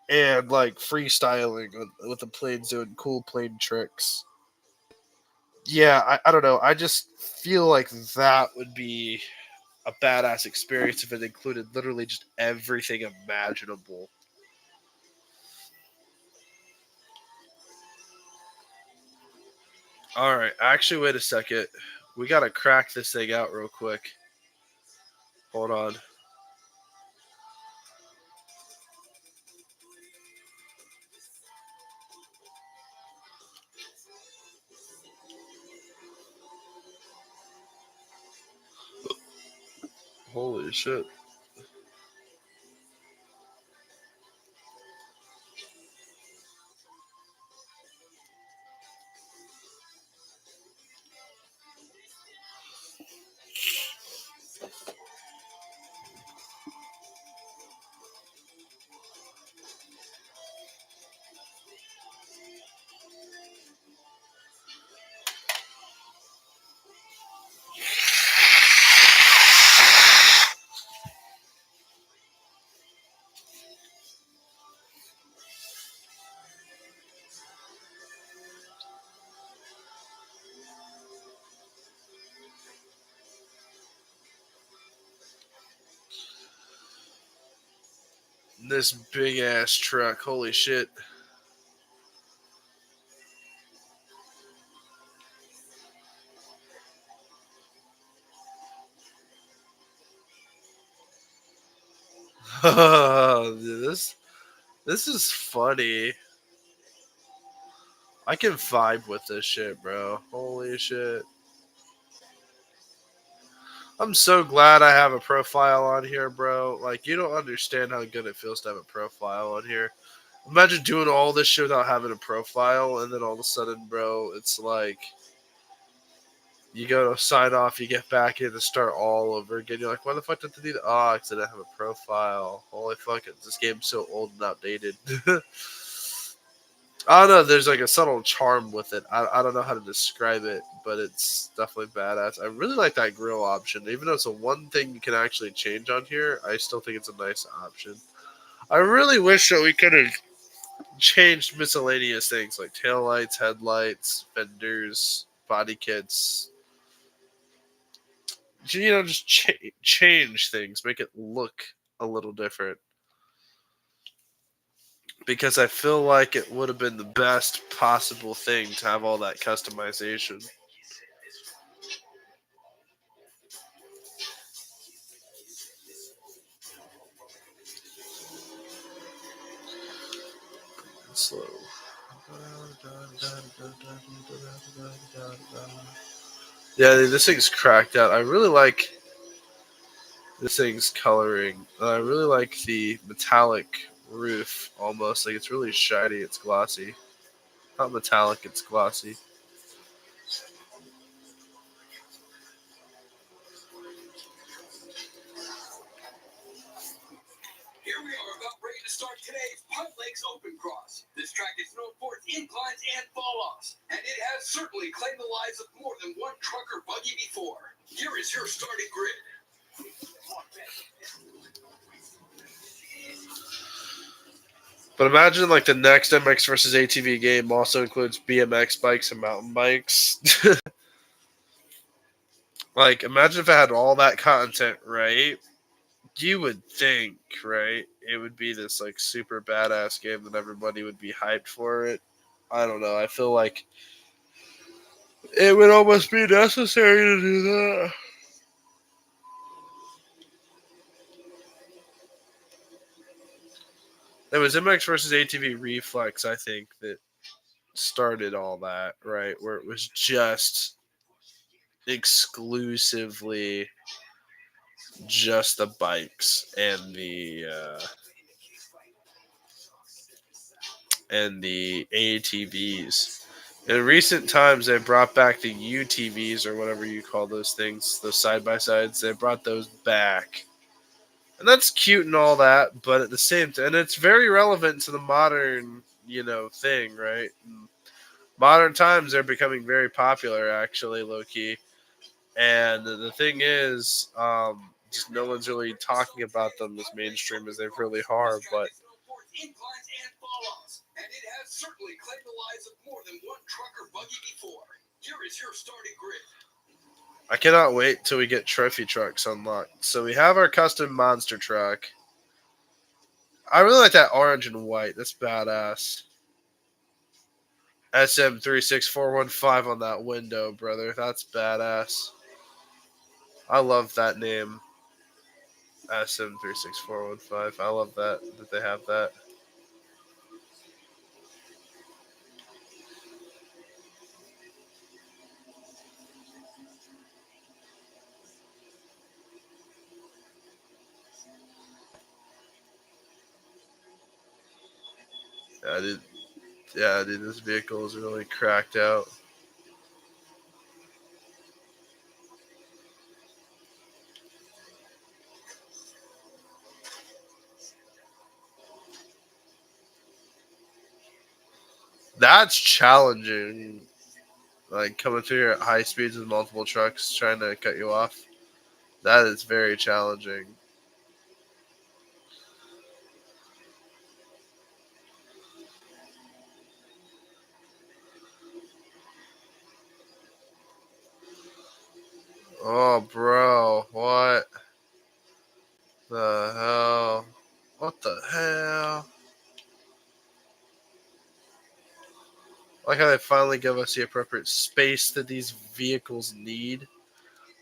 and like freestyling with the planes doing cool plane tricks. Yeah, I don't know. I just feel like that would be a badass experience if it included literally just everything imaginable. All right, actually, wait a second. We gotta crack this thing out real quick. Hold on. Holy shit. This big ass truck. Holy shit. this is funny. I can vibe with this shit, bro. Holy shit. I'm so glad I have a profile on here, bro. Like, you don't understand how good it feels to have a profile on here. Imagine doing all this shit without having a profile, and then all of a sudden, bro, it's like you go to sign off, you get back in and start all over again. You're like, why the fuck did I do that? Oh, because I didn't have a profile. Holy fuck, this game's so old and outdated. I don't know. There's like a subtle charm with it. I don't know how to describe it, but it's definitely badass. I really like that grill option. Even though it's the one thing you can actually change on here, I still think it's a nice option. I really wish that we could have changed miscellaneous things like taillights, headlights, fenders, body kits. You know, just change things, make it look a little different. Because I feel like it would have been the best possible thing to have all that customization. Slow. Yeah, this thing's cracked out. I really like this thing's coloring. I really like the metallic roof almost. Like it's really shiny, it's glossy. Not metallic, it's glossy. Here we are about ready to start today's Punt Lakes Open Cross. This track is known for its inclines and fall-offs, and it has certainly claimed the lives of more than one truck or buggy before. Here is your starting grid. But imagine like the next MX versus ATV game also includes BMX bikes and mountain bikes. Like imagine if it had all that content, right? You would think, right? It would be this like super badass game that everybody would be hyped for it. I don't know. I feel like it would almost be necessary to do that. It was MX versus ATV Reflex, I think, that started all that, right? Where it was just exclusively just the bikes and the ATVs. In recent times, they brought back the UTVs or whatever you call those things, those side by sides. They brought those back, and that's cute and all that. But at the same time, and it's very relevant to the modern, thing, right? In modern times, they're becoming very popular, actually, low key. And the thing is, just no one's really talking about them as mainstream as they really are. But inclines, and fallouts. And it has certainly claimed the lives of more than one truck or buggy before. Here is your starting grid. I cannot wait till we get trophy trucks unlocked. So we have our custom monster truck. I really like that orange and white. That's badass. SM36415 on that window, brother. That's badass. I love that name. SM36415. I love that they have that. Dude, this vehicle is really cracked out. That's challenging. Like coming through here at high speeds with multiple trucks trying to cut you off. That is very challenging. Oh, bro. What the hell? What the hell? I like how they finally give us the appropriate space that these vehicles need.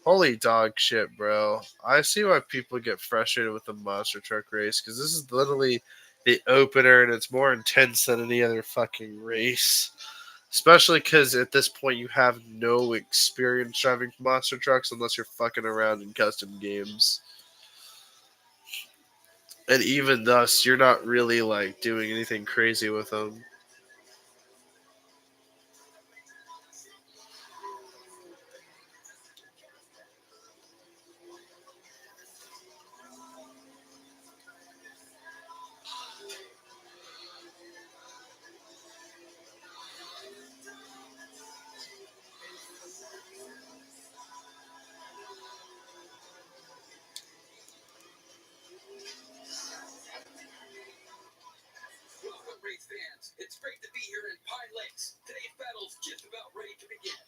Holy dog shit, bro. I see why people get frustrated with the monster truck race, because this is literally the opener and it's more intense than any other fucking race. Especially because at this point you have no experience driving monster trucks unless you're fucking around in custom games. And even thus, you're not really like doing anything crazy with them. Welcome, race fans. It's great to be here in Pine Lakes. Today's battle's just about ready to begin.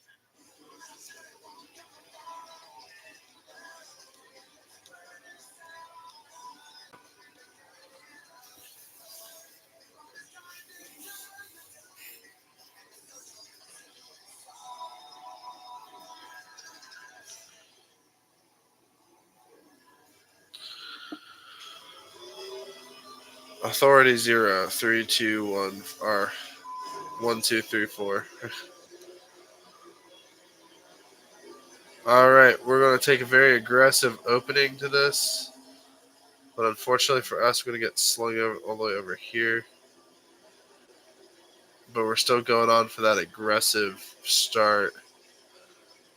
Authority 0, 3, 2, 1, or 1, 2, 3, 4. Alright, we're going to take a very aggressive opening to this. But unfortunately for us, we're going to get slung over, all the way over here. But we're still going on for that aggressive start.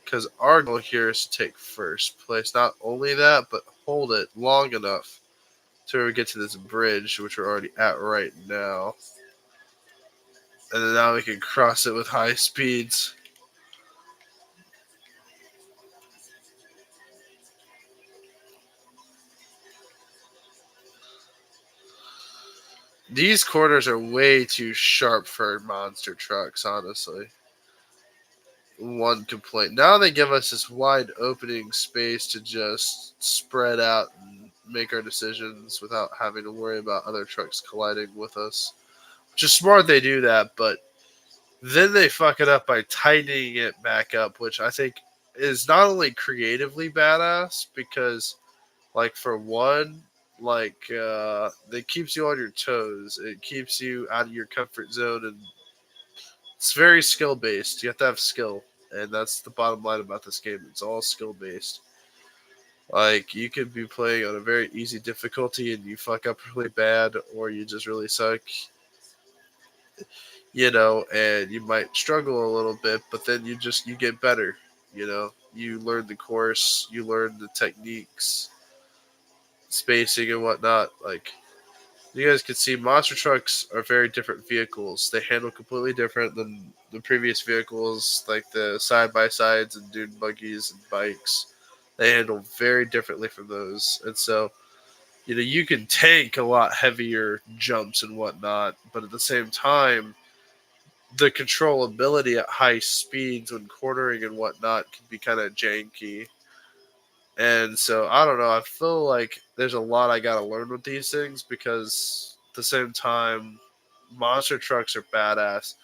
Because our goal here is to take first place. Not only that, but hold it long enough to we get to this bridge, which we're already at right now. And then now we can cross it with high speeds. These corners are way too sharp for monster trucks, honestly. One complaint. Now they give us this wide opening space to just spread out and make our decisions without having to worry about other trucks colliding with us. Which is smart they do that, but then they fuck it up by tightening it back up, which I think is not only creatively badass because, like, for one, like it keeps you on your toes. It keeps you out of your comfort zone, and it's very skill based. You have to have skill, and that's the bottom line about this game. It's all skill based. Like, you could be playing on a very easy difficulty and you fuck up really bad, or you just really suck, and you might struggle a little bit, but then you get better. You learn the course, you learn the techniques, spacing and whatnot. Like, you guys can see, monster trucks are very different vehicles. They handle completely different than the previous vehicles, like the side by sides and dune buggies and bikes. They handle very differently from those, and so you can tank a lot heavier jumps and whatnot, but at the same time, the controllability at high speeds when cornering and whatnot can be kind of janky. And so I don't know. I feel like there's a lot I gotta learn with these things because at the same time, monster trucks are badass.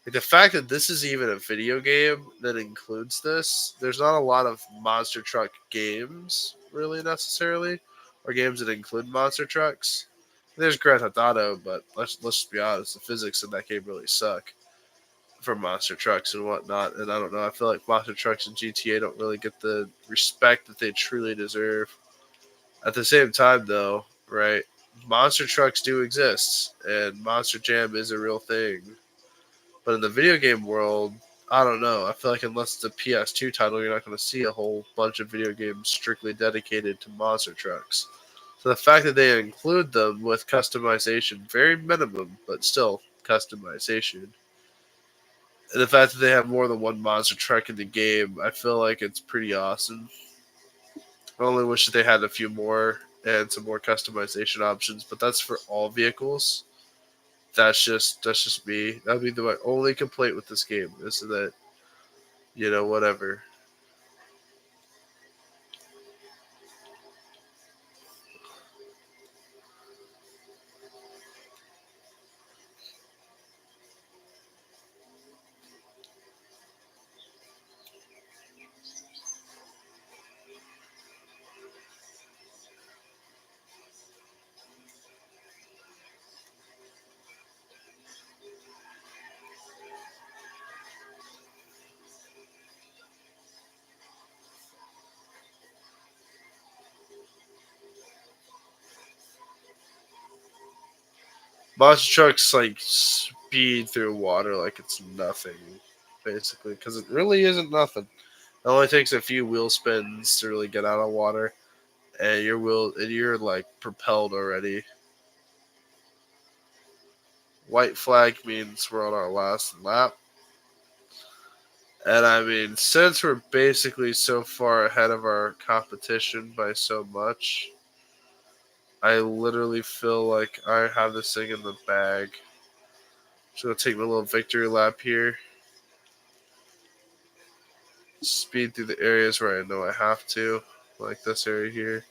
Like the fact that this is even a video game that includes this, there's not a lot of monster truck games really necessarily, or games that include monster trucks. There's Grand Theft Auto, but let's just be honest, the physics in that game really suck for monster trucks and whatnot. And I don't know, I feel like monster trucks in GTA don't really get the respect that they truly deserve. At the same time, though, right? Monster trucks do exist, and Monster Jam is a real thing. But in the video game world, I don't know. I feel like unless it's a PS2 title, you're not going to see a whole bunch of video games strictly dedicated to monster trucks. So the fact that they include them with customization, very minimum, but still customization, and the fact that they have more than one monster truck in the game, I feel like it's pretty awesome. I only wish that they had a few more and some more customization options, but that's for all vehicles. That's just me. That'd be my only complaint with this game is that whatever. Monster trucks like speed through water like it's nothing, basically, because it really isn't nothing. It only takes a few wheel spins to really get out of water, and you're like propelled already. White flag means we're on our last lap. And I mean, since we're basically so far ahead of our competition by so much, I literally feel like I have this thing in the bag. Just gonna take my little victory lap here. Speed through the areas where I know I have to, like this area here.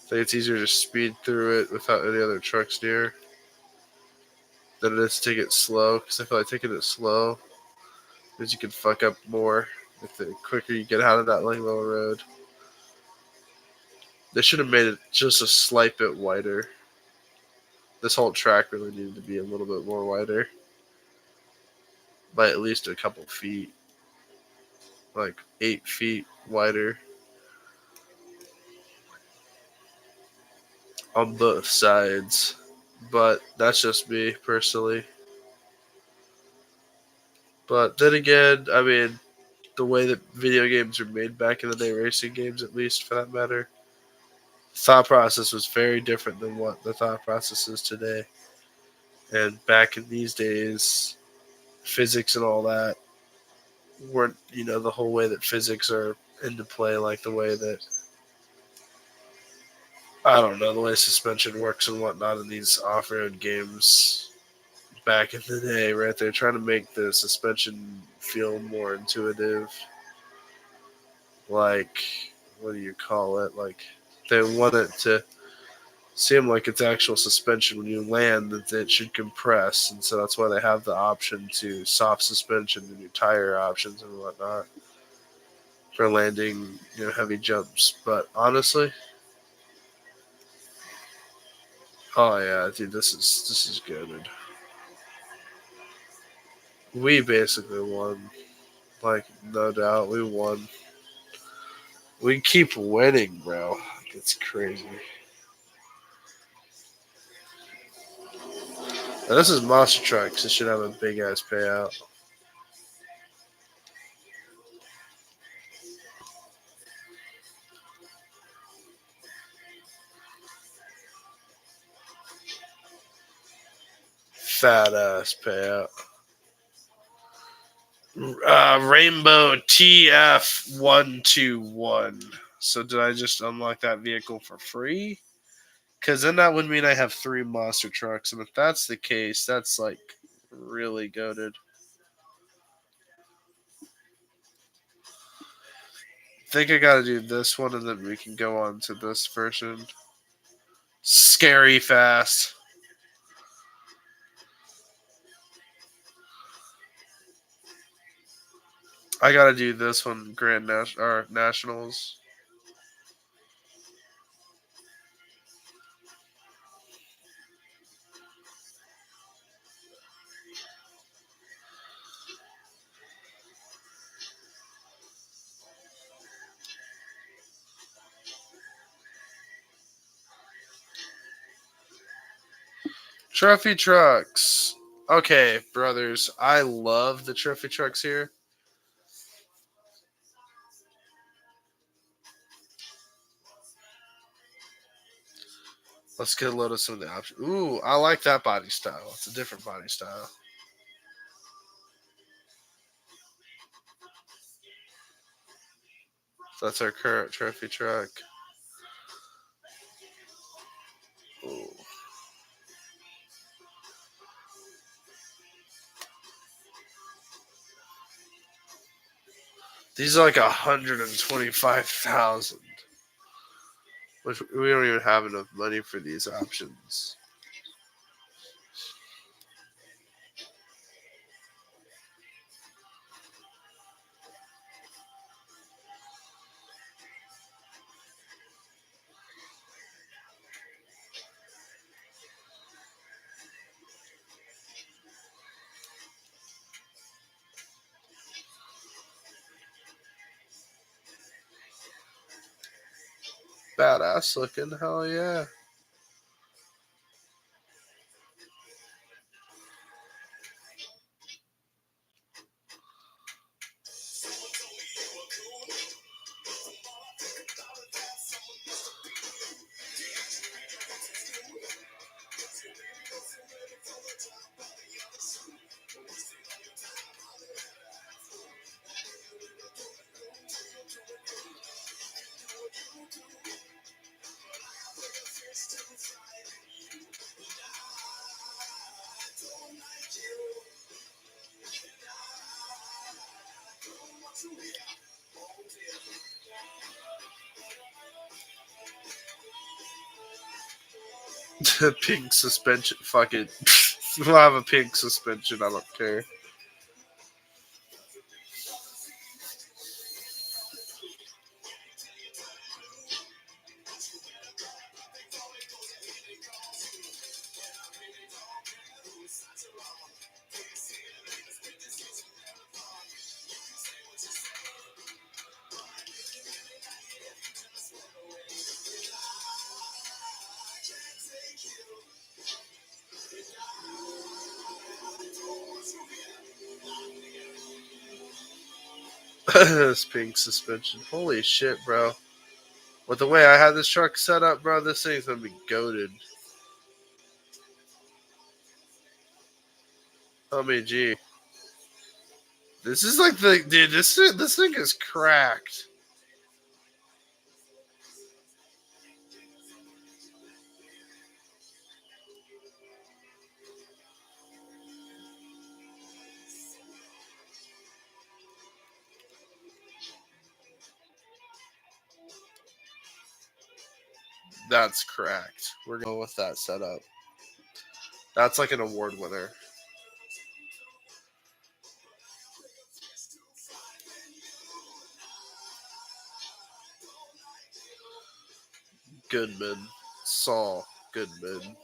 I think it's easier to speed through it without any other trucks near than it is to take it slow. Because I feel like taking it slow means you can fuck up more if the quicker you get out of that like little road. They should have made it just a slight bit wider. This whole track really needed to be a little bit more wider by at least a couple feet, like 8 feet wider on both sides. But that's just me personally. But then again, I mean, the way that video games were made back in the day, racing games at least for that matter, thought process was very different than what the thought process is today. And back in these days, physics and all that weren't, the whole way that physics are into play, like the way that, I don't know, the way suspension works and whatnot in these off road games back in the day, right? They're trying to make the suspension feel more intuitive. Like, what do you call it? Like, they want it to seem like it's actual suspension when you land, that it should compress. And so that's why they have the option to soft suspension and your tire options and whatnot for landing, heavy jumps. But honestly, oh yeah, dude, this is good. We basically won. Like, no doubt, we won. We keep winning, bro. It's crazy. Now, this is Monster Trucks. It should have a big ass payout. Fat ass payout. Rainbow TF121. So did I just unlock that vehicle for free? Because then that would mean I have 3 monster trucks, and if that's the case, that's like really goated. I think I gotta do this one, and then we can go on to this version. Scary fast. I gotta do this one, Nationals. Trophy trucks. Okay, brothers, I love the trophy trucks here. Let's get a load of some of the options. Ooh, I like that body style. It's a different body style. That's our current trophy truck. Ooh. These are like 125,000, which we don't even have enough money for these options. Badass looking, hell yeah. Pink suspension. Fuck it. We'll have a pink suspension. I don't care. This pink suspension. Holy shit, bro. With the way I had this truck set up, bro, this thing's gonna be goated. Oh me, gee. This is like the dude. This thing is cracked. That's cracked. We're gonna go with that setup. That's like an award winner. Goodman. Saul Goodman.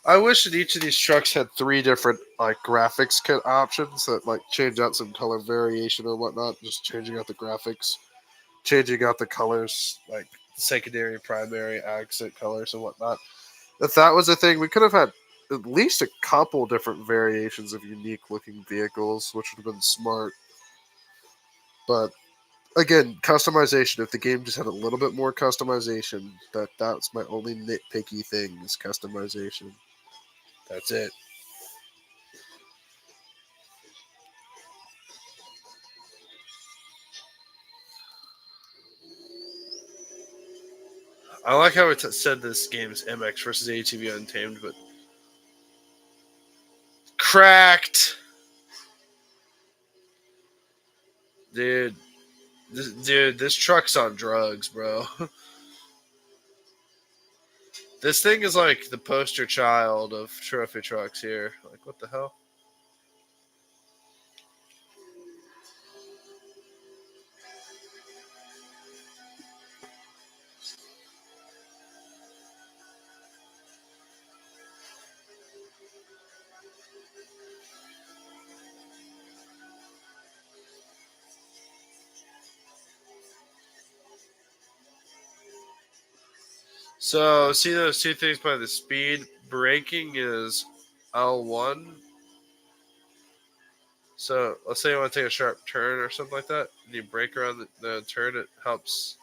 I wish that each of these trucks had 3 different like graphics kit options that like change out some color variation or whatnot. Just changing out the graphics, changing out the colors, like secondary, primary, accent colors and whatnot. If that was a thing, we could have had at least a couple different variations of unique looking vehicles, which would have been smart. But again, customization. If the game just had a little bit more customization, that's my only nitpicky thing is customization. That's it. I like how it said this game's MX versus ATV Untamed, but cracked, dude. This truck's on drugs, bro. This thing is like the poster child of trophy trucks here. Like, what the hell? So, see those two things by the speed? Braking is L1. So, let's say you want to take a sharp turn or something like that, and you brake around the turn, it helps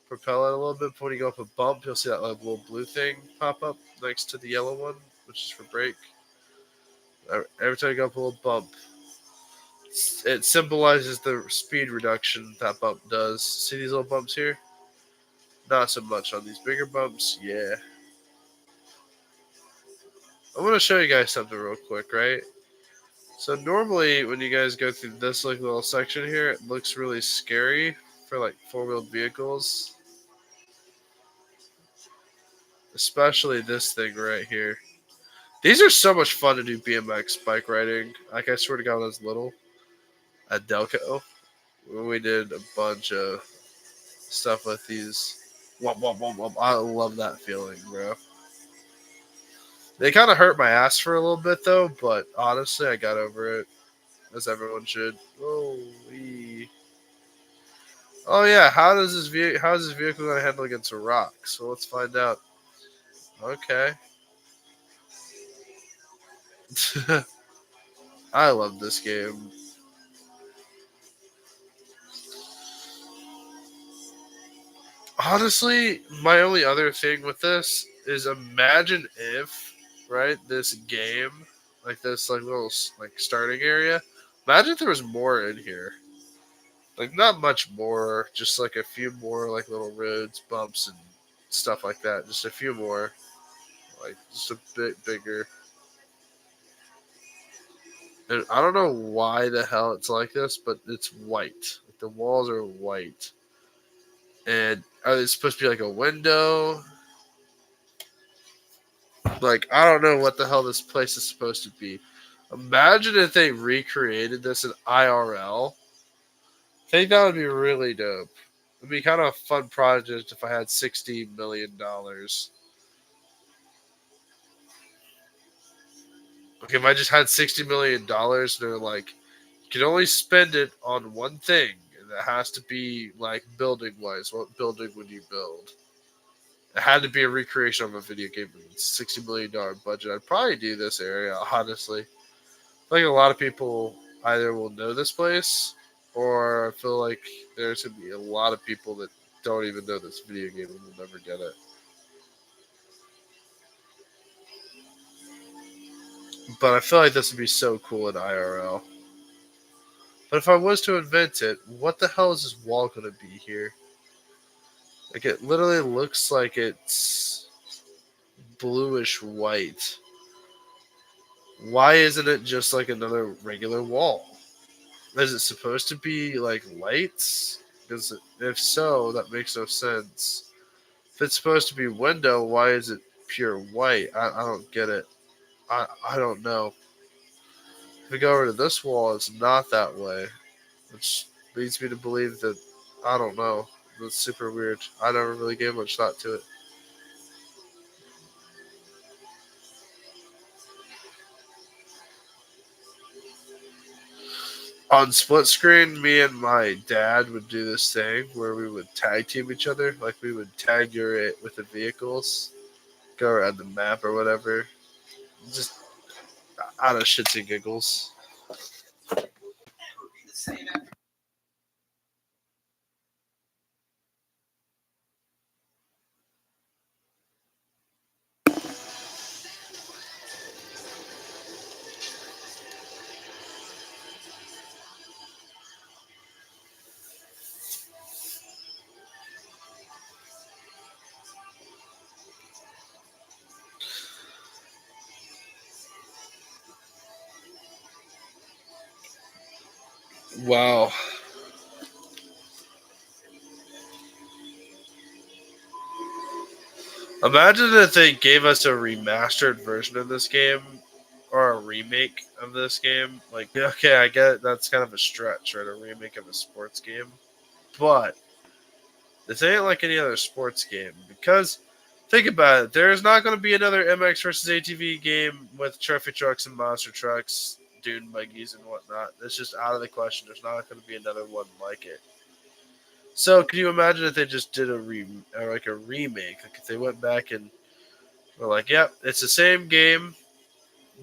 propel it a little bit. But when you go up a bump, you'll see that like, little blue thing pop up next to the yellow one, which is for brake. Every time you go up a little bump, it symbolizes the speed reduction that bump does. See these little bumps here? Not so much on these bigger bumps. Yeah. I want to show you guys something real quick, right? So normally when you guys go through this like little section here, it looks really scary for like four-wheeled vehicles. Especially this thing right here. These are so much fun to do BMX bike riding. Like I swear to God, when I was little at Delco, when we did a bunch of stuff with these. Womp, womp, womp, womp. I love that feeling, bro. They kind of hurt my ass for a little bit though, but honestly, I got over it, as everyone should. Holy. Oh yeah, how is this vehicle gonna handle against a rock? So let's find out. Okay. I love this game. Honestly, my only other thing with this is imagine if, right, this game, like this like little like starting area, imagine if there was more in here. Like not much more, just like a few more like little roads, bumps and stuff like that. Just a few more. Like just a bit bigger. And I don't know why the hell it's like this, but it's white. Like the walls are white. And are they supposed to be like a window? Like, I don't know what the hell this place is supposed to be. Imagine if they recreated this in IRL. I think that would be really dope. It'd be kind of a fun project if I had $60 million. Okay, if I just had $60 million, they're like, you can only spend it on one thing, and it has to be like building wise. What building would you build? It had to be a recreation of a video game with a $60 million budget. I'd probably do this area, honestly. I think a lot of people either will know this place, or I feel like there's gonna be a lot of people that don't even know this video game and will never get it. But I feel like this would be so cool in IRL. But if I was to invent it, what the hell is this wall gonna be here? Like it literally looks like it's bluish white. Why isn't it just like another regular wall? Is it supposed to be like lights? Because if so, that makes no sense. If it's supposed to be window, why is it pure white? I don't get it. I don't know. If we go over to this wall, it's not that way, which leads me to believe that I don't know. That's super weird. I never really gave much thought to it. On split screen, me and my dad would do this thing where we would tag team each other. Like we would tag your it with the vehicles, go around the map or whatever. Just out of shits and giggles. Wow. Imagine if they gave us a remastered version of this game or a remake of this game. Like, okay, I get it, that's kind of a stretch, right? A remake of a sports game. But this ain't like any other sports game because think about it. There's not going to be another MX versus ATV game with trophy trucks and monster trucks, dune buggies, and whatnot. That's just out of the question. There's not going to be another one like it. So, can you imagine if they just did a like a remake? Like if they went back and were like, "Yep, it's the same game,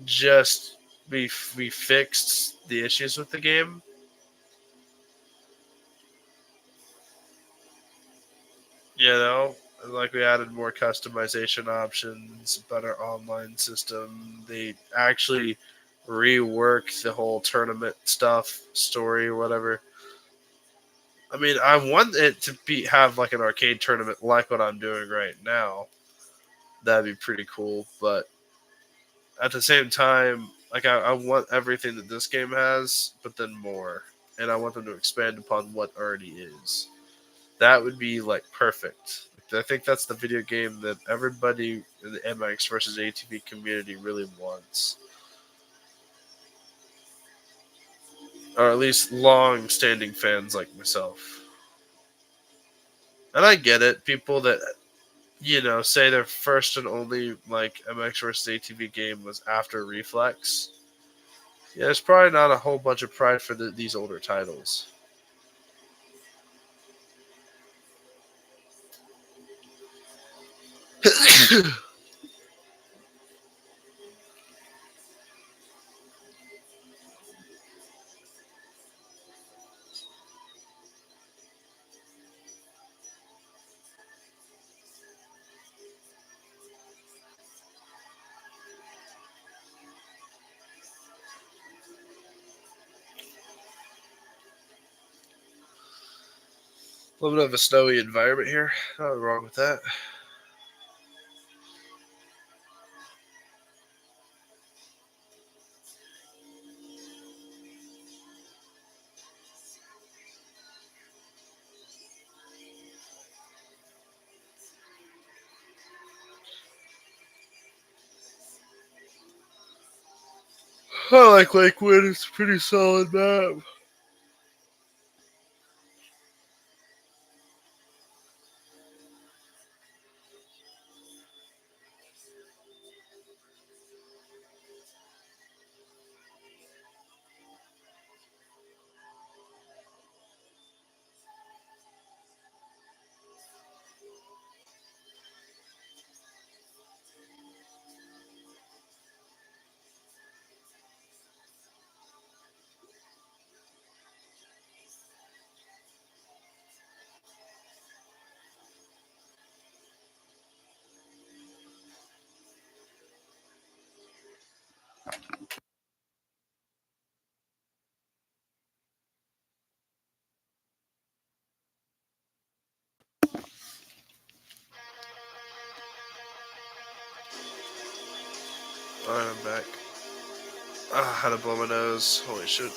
just we fixed the issues with the game." You know, like we added more customization options, better online system. They actually reworked the whole tournament stuff, story, or whatever. I mean, I want it to be have like an arcade tournament like what I'm doing right now. That'd be pretty cool. But at the same time, like I want everything that this game has, but then more, and I want them to expand upon what already is. That would be like perfect. I think that's the video game that everybody in the MX versus ATV community really wants, or at least long-standing fans like myself. And I get it, people that say their first and only like MX versus ATV game was after Reflex. Yeah, there's probably not a whole bunch of pride for these older titles. A little bit of a snowy environment here. Nothing wrong with that. I like Lakewood. It's a pretty solid map. Alright, I'm back. Ah, had to blow my nose. Holy shit.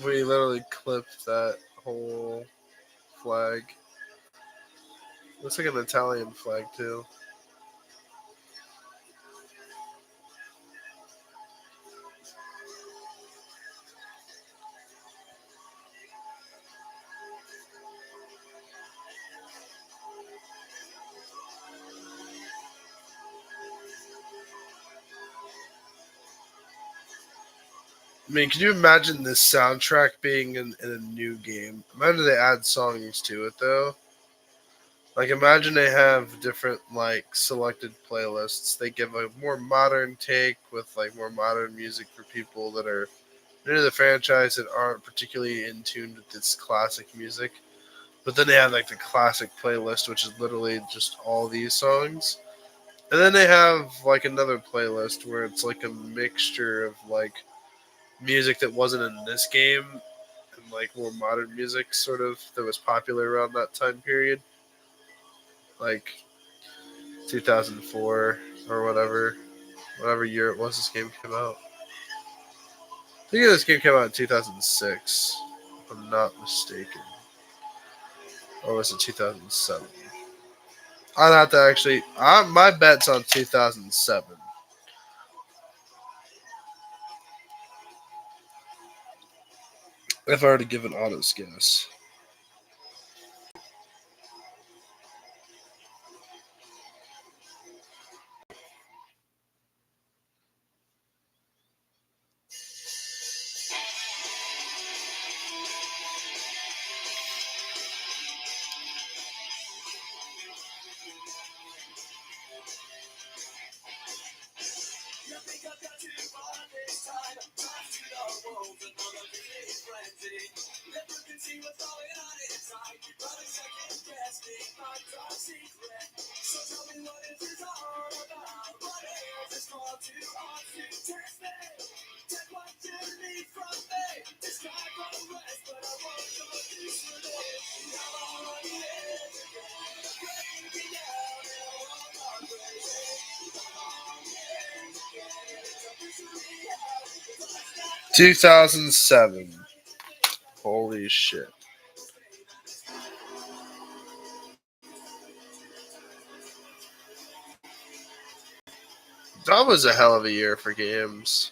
We literally clipped that whole flag. Looks like an Italian flag too. I mean, can you imagine this soundtrack being in a new game? Imagine they add songs to it though. Like, imagine they have different like selected playlists. They give a more modern take with like more modern music for people that are new to the franchise that aren't particularly in tune with this classic music. But then they have like the classic playlist, which is literally just all these songs. And then they have like another playlist where it's like a mixture of like music that wasn't in this game and like more modern music sort of that was popular around that time period. Like 2004 or whatever year it was this game came out. I think this game came out in 2006, if I'm not mistaken. Or was it 2007? I'd have to actually. My bet's on 2007. If I were to give an honest guess. $2007. Holy shit. That was a hell of a year for games.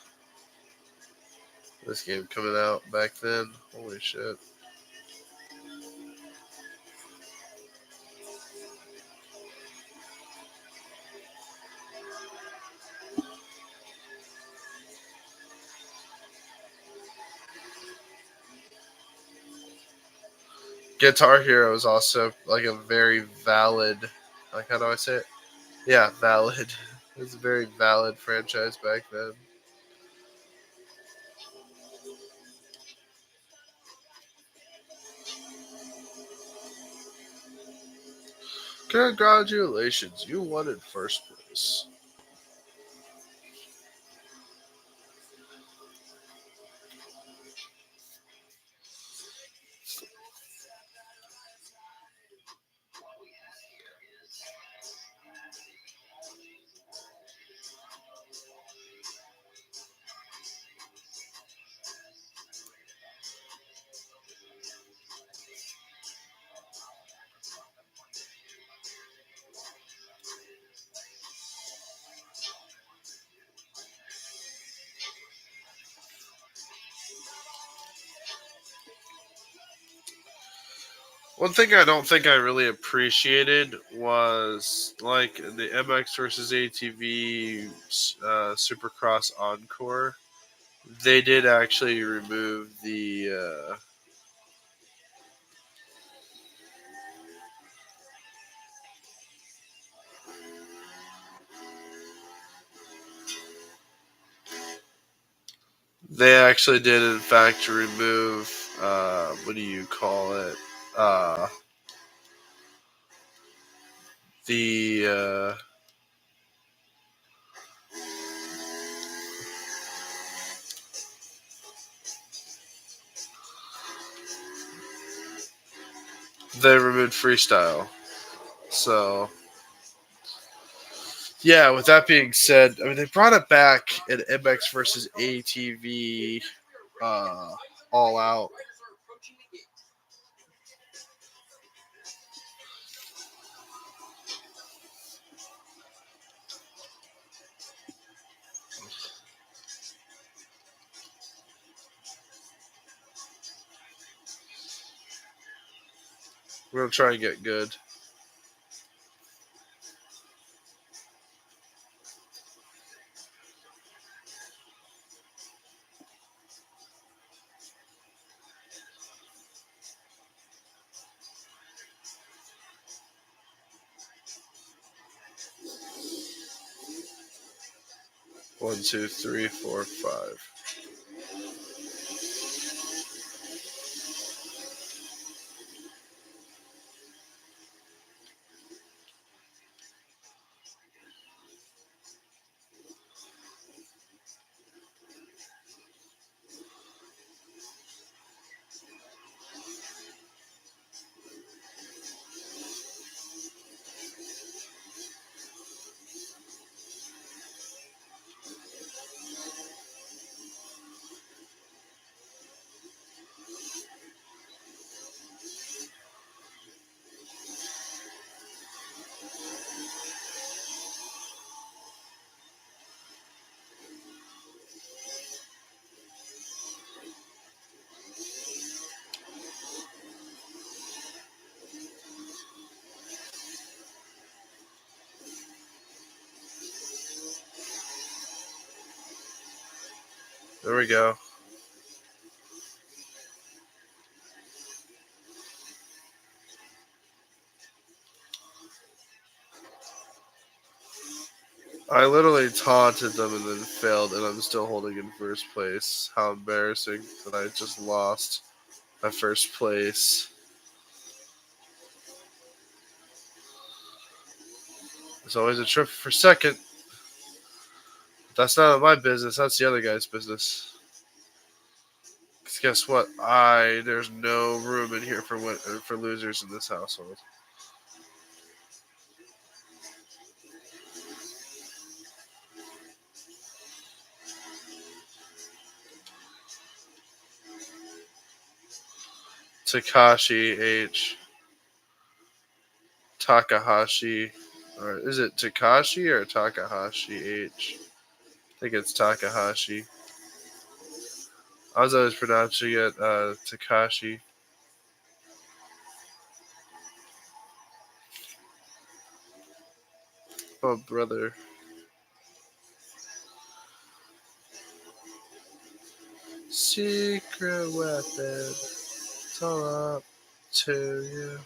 This game coming out back then. Holy shit. Guitar Hero is also like a very valid, like, how do I say it? Yeah, valid. It's a very valid franchise back then. Congratulations, you won in first place. One thing I don't think I really appreciated was like the MX versus ATV Supercross Encore. They did actually remove they actually did in fact remove what do you call it? The they removed freestyle. So yeah, with that being said, I mean they brought it back in MX versus ATV all out. Riders are approaching the gate. We're gonna try and get good. One, two, three, four, five. There we go. I literally taunted them and then failed, and I'm still holding in first place. How embarrassing that I just lost my first place. There's always a trip for second. But that's not my business. That's the other guy's business. Because guess what? There's no room in here for losers in this household. Takashi H. Takahashi. Or is it Takashi or Takahashi H? I think it's Takahashi. I was always pronouncing it Takashi. Oh, brother. Secret weapon. It's all up to you.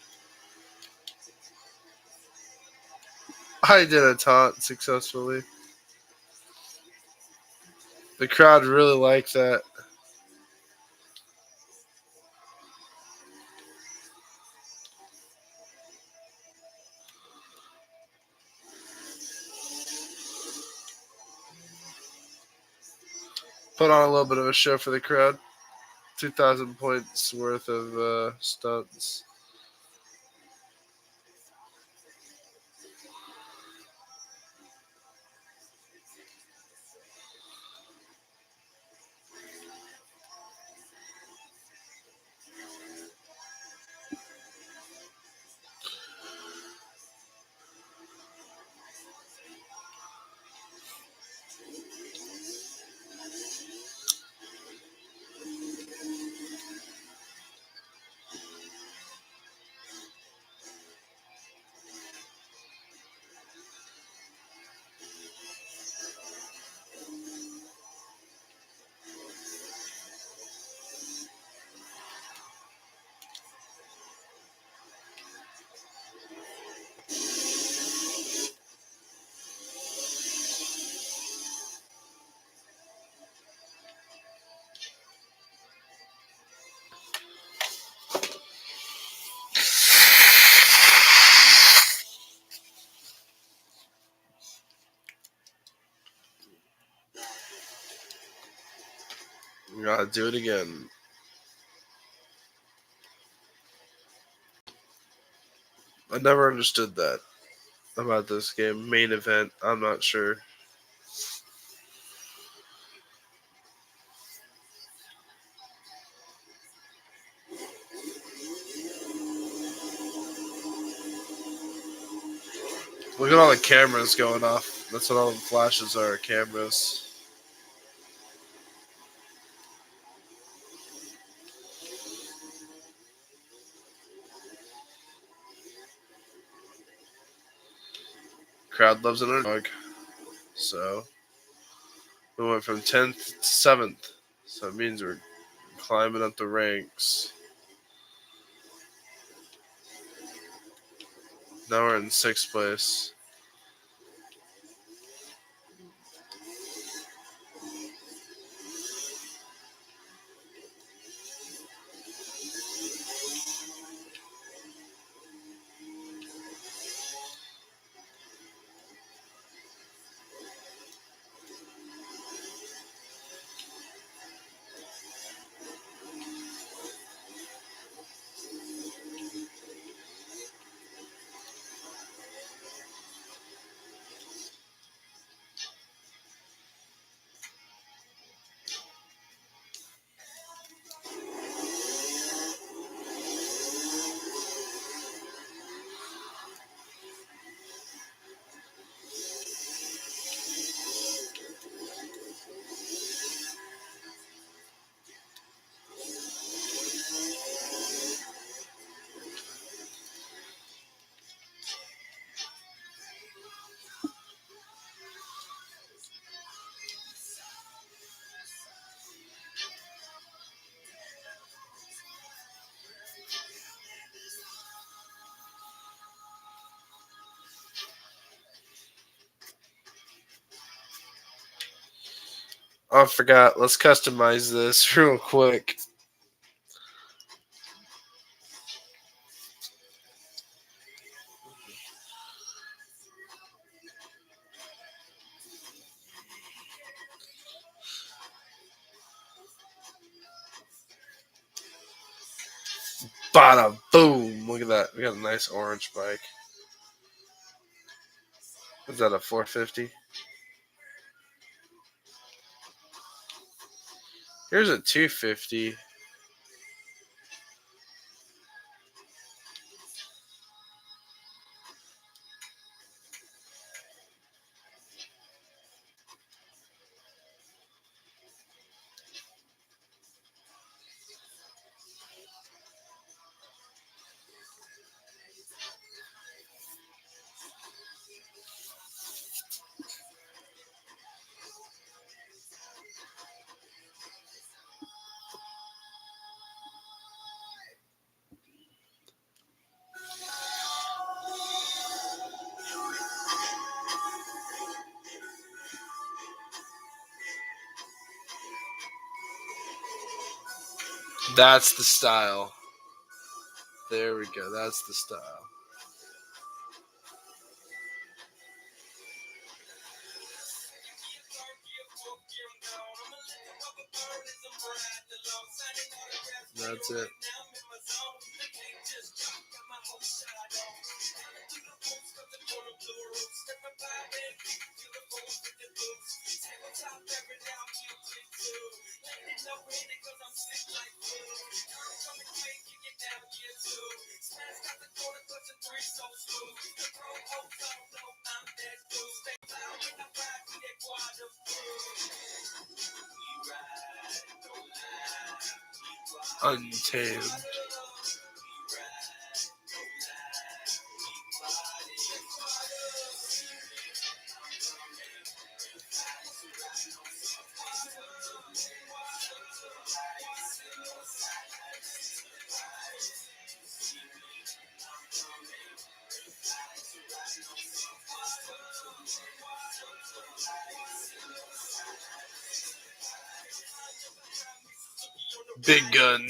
I did a taunt successfully. The crowd really liked that. Put on a little bit of a show for the crowd. 2,000 points worth of stunts. We gotta do it again. I never understood that about this game. Main event, I'm not sure. Look at all the cameras going off. That's what all the flashes are, cameras. Crowd loves an underdog. So we went from 10th to 7th. So it means we're climbing up the ranks. Now we're in 6th place. Oh, I forgot. Let's customize this real quick. Bada boom! Look at that. We got a nice orange bike. Is that a 450? Here's a 250. That's the style. There we go. That's the style. That's it. Untamed. Big gun.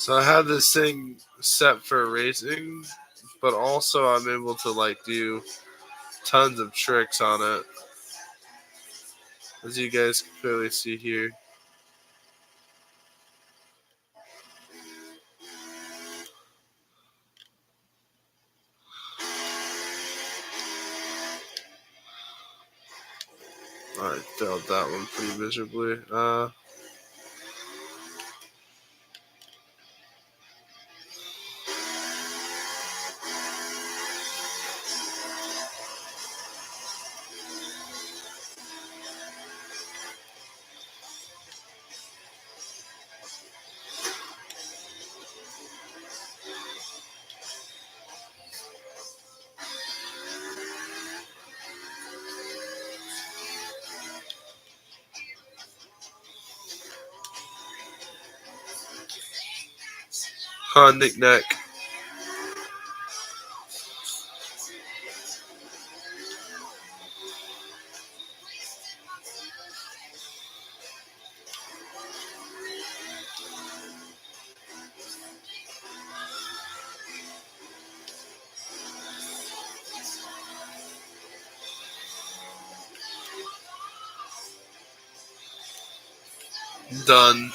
So I have this thing set for racing, but also I'm able to like do tons of tricks on it, as you guys can clearly see here. I failed that one pretty miserably. Nick Neck. Done.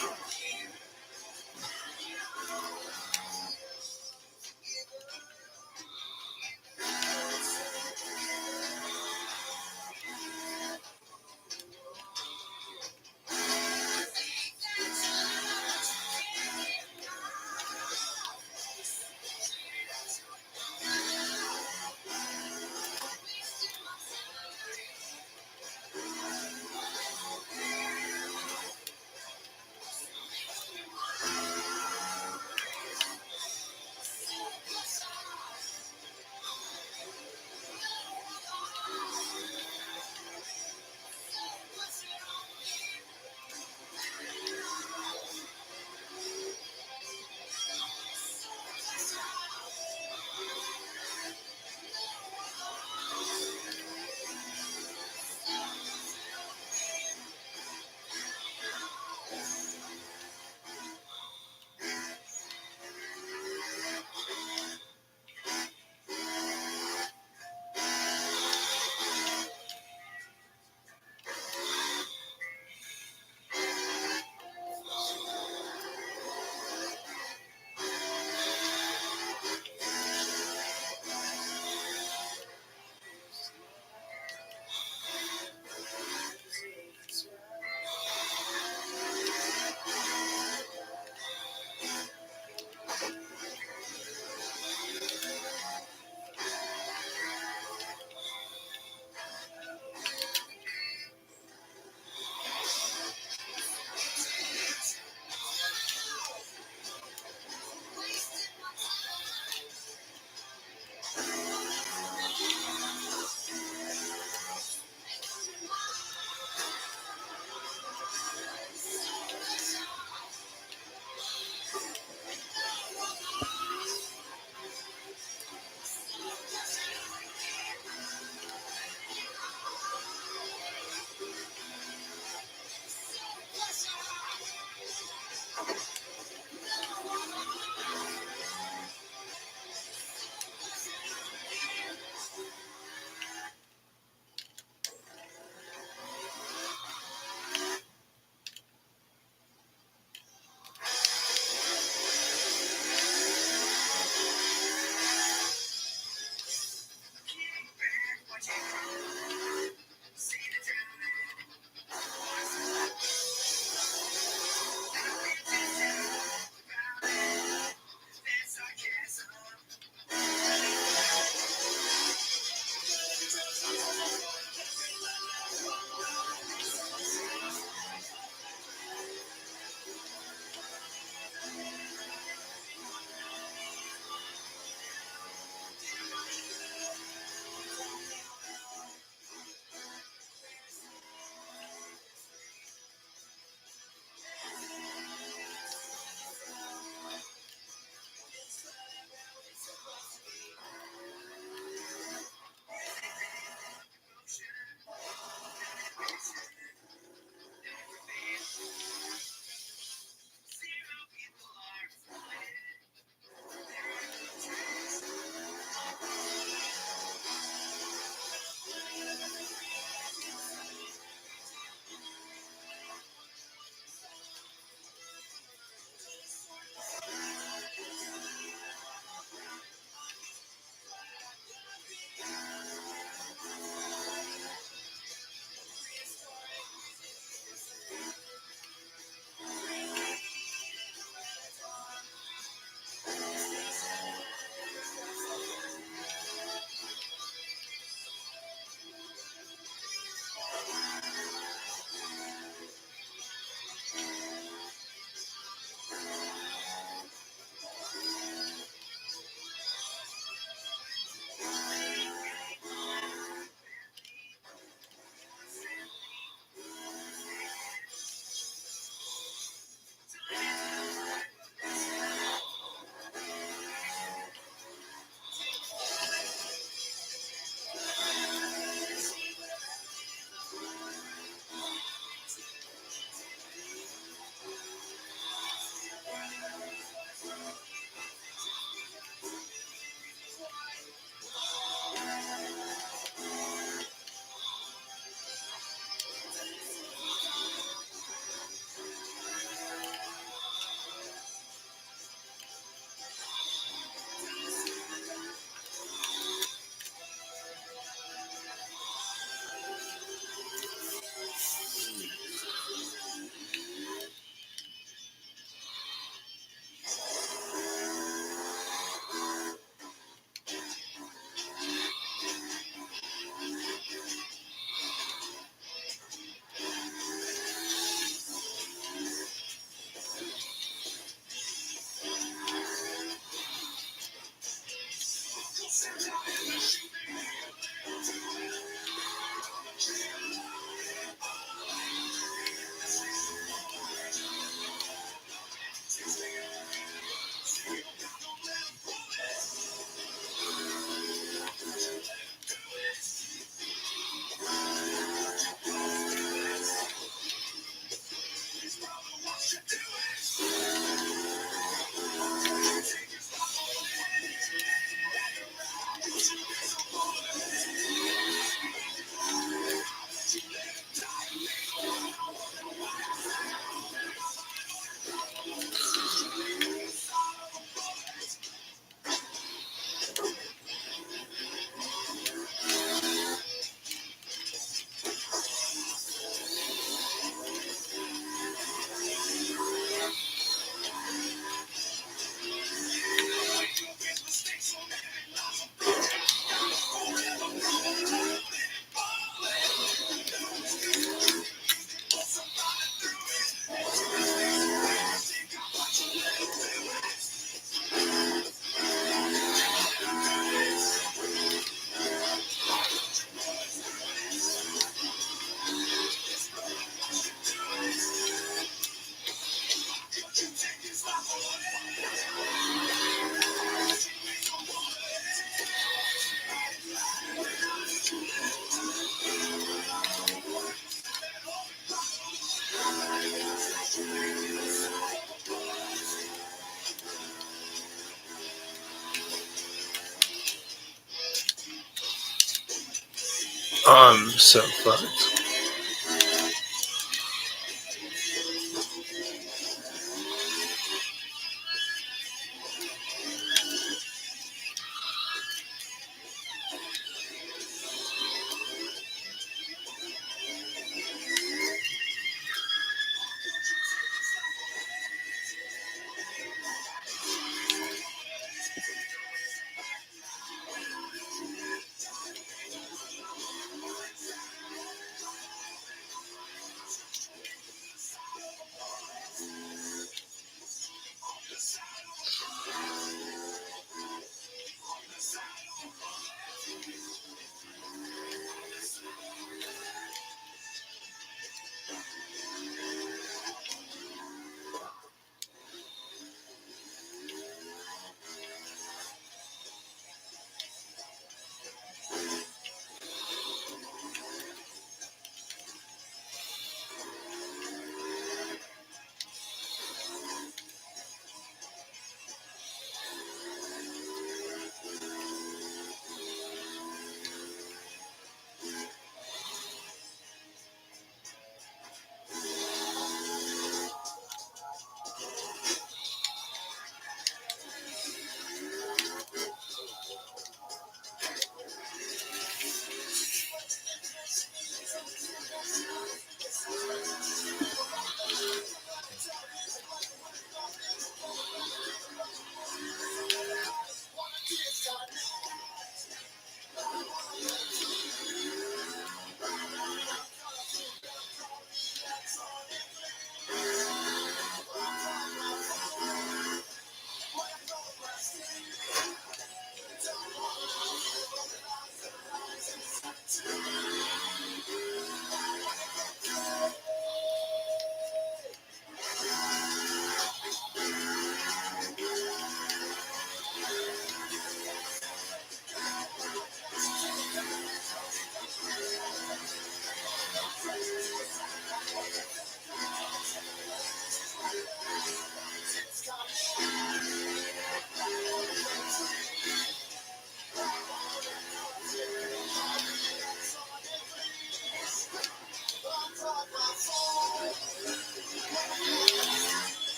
I'm so fucked.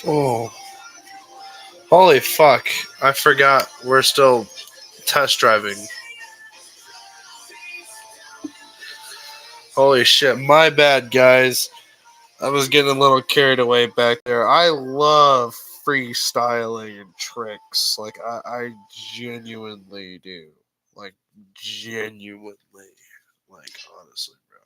Oh, holy fuck! I forgot we're still test driving. Holy shit! My bad, guys. I was getting a little carried away back there. I love freestyling and tricks. Like, I genuinely do. Like, genuinely. Like, honestly, bro.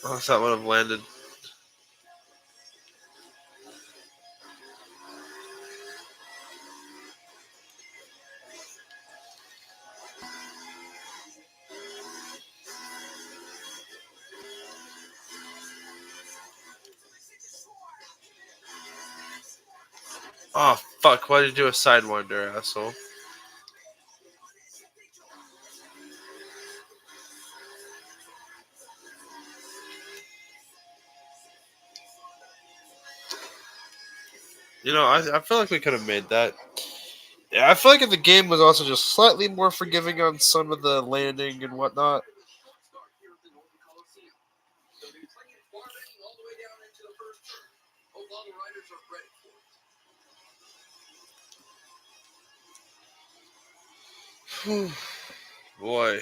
Oh, if that would have landed. Oh, fuck. Why did you do a sidewinder, asshole? You know, I feel like we could have made that. Yeah, I feel like if the game was also just slightly more forgiving on some of the landing and whatnot. Boy.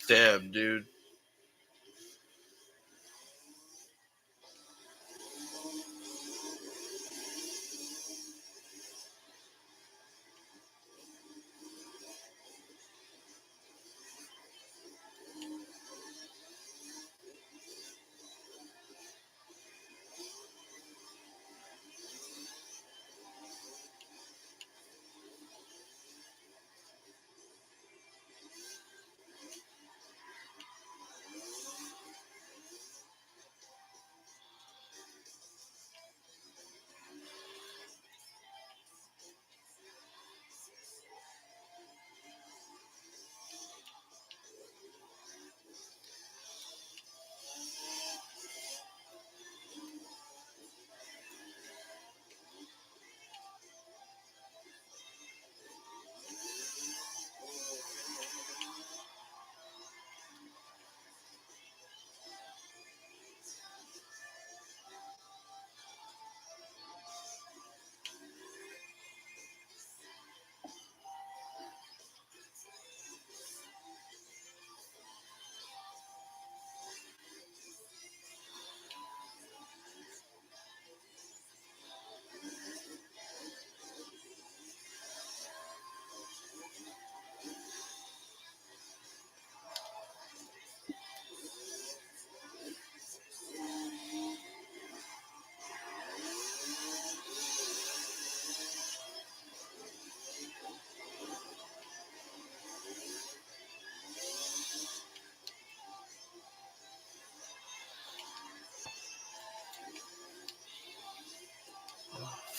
Damn, dude.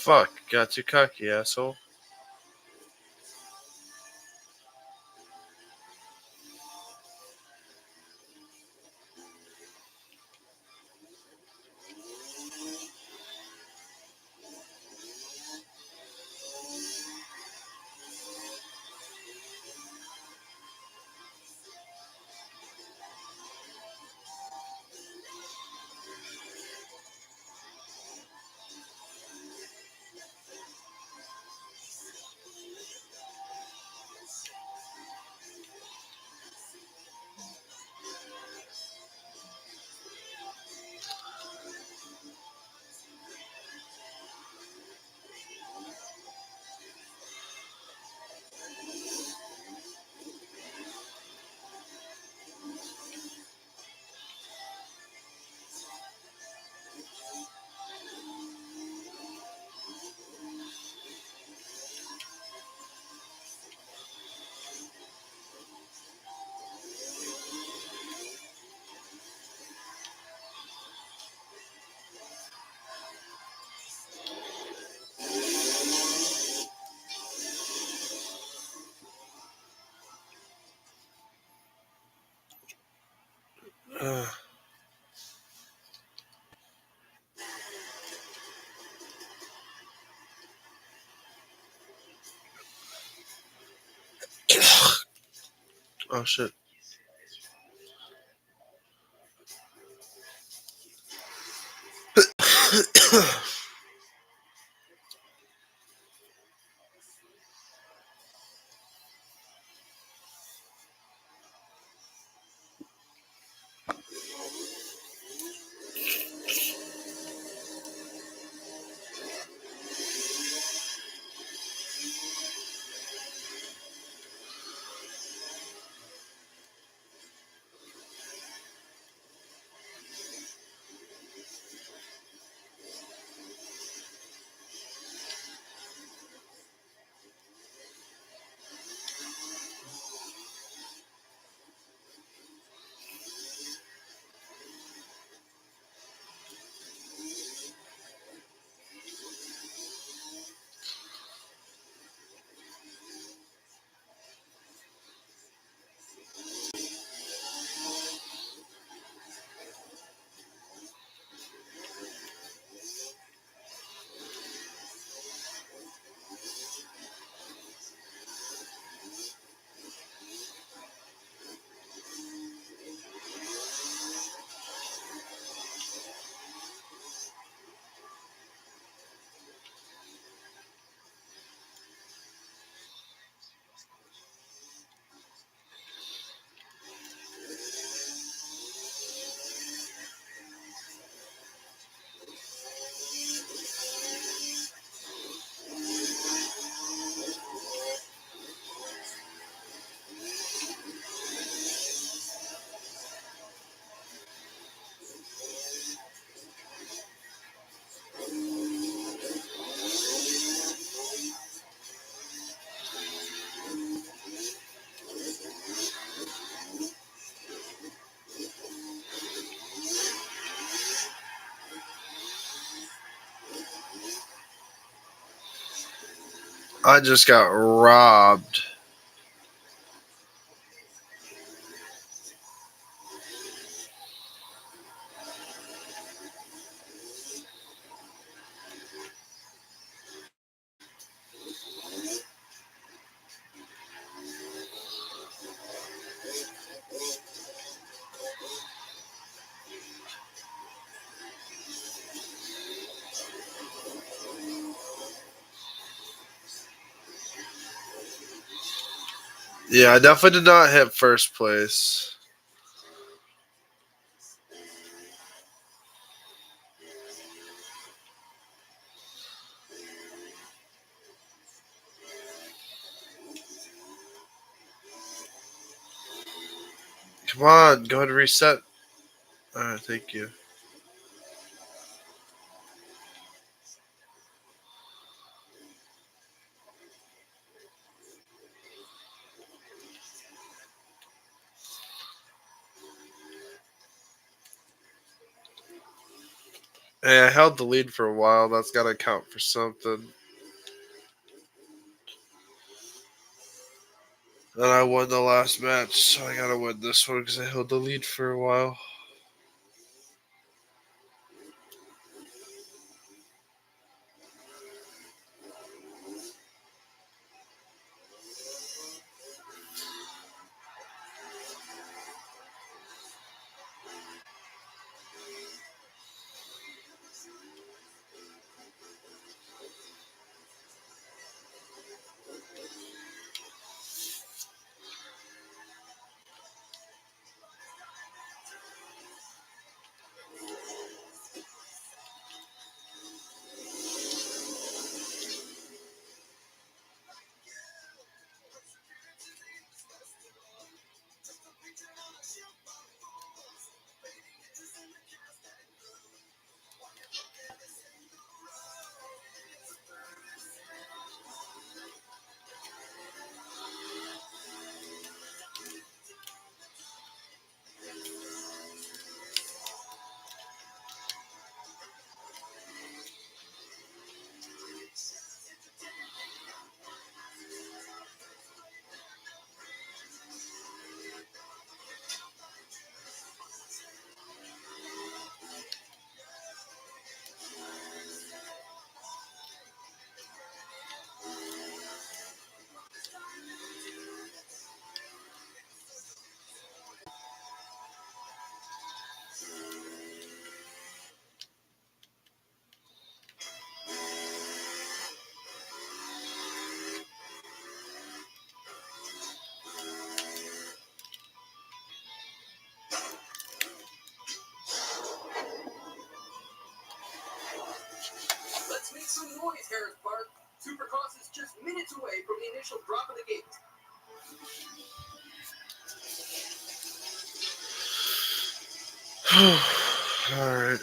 Fuck, got too cocky, asshole. Uh. Oh shit. I just got robbed. Yeah, I definitely did not hit first place. Come on, go ahead and reset. Alright, thank you. Hey, I held the lead for a while. That's got to count for something. And I won the last match, so I gotta win this one because I held the lead for a while. Let's make some noise, Harris Park. Supercross is just minutes away from the initial drop of the gate. Alright.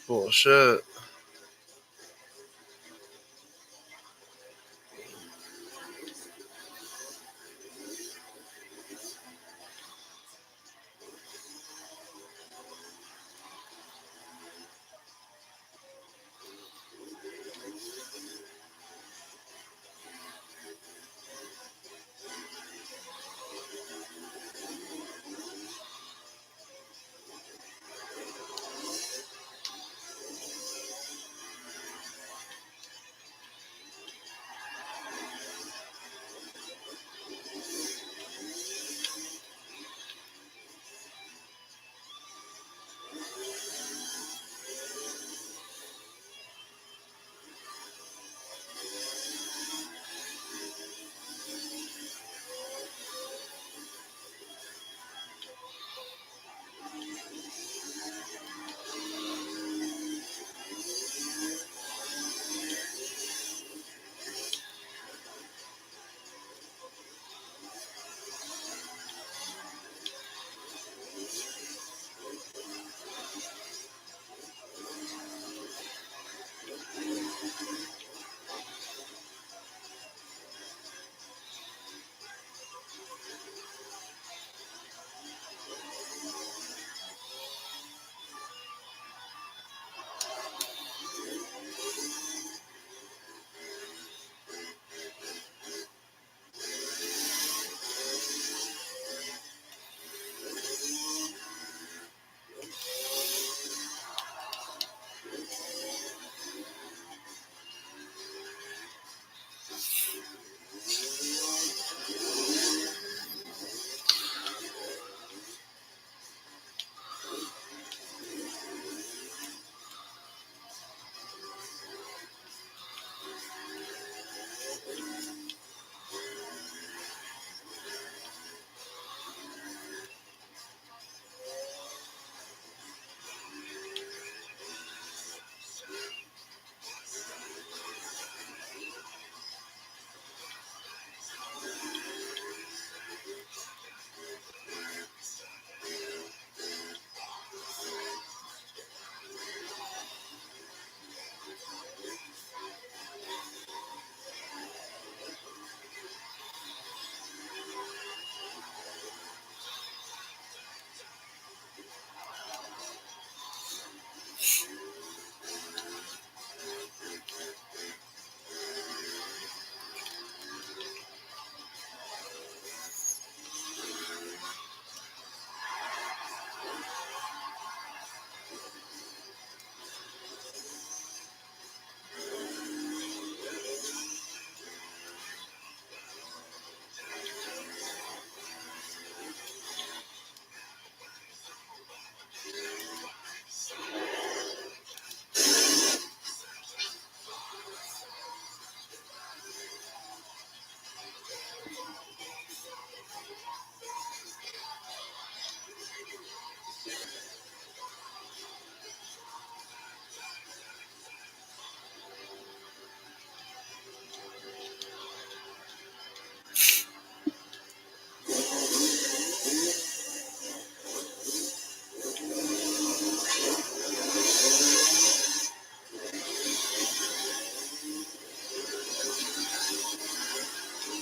Bullshit.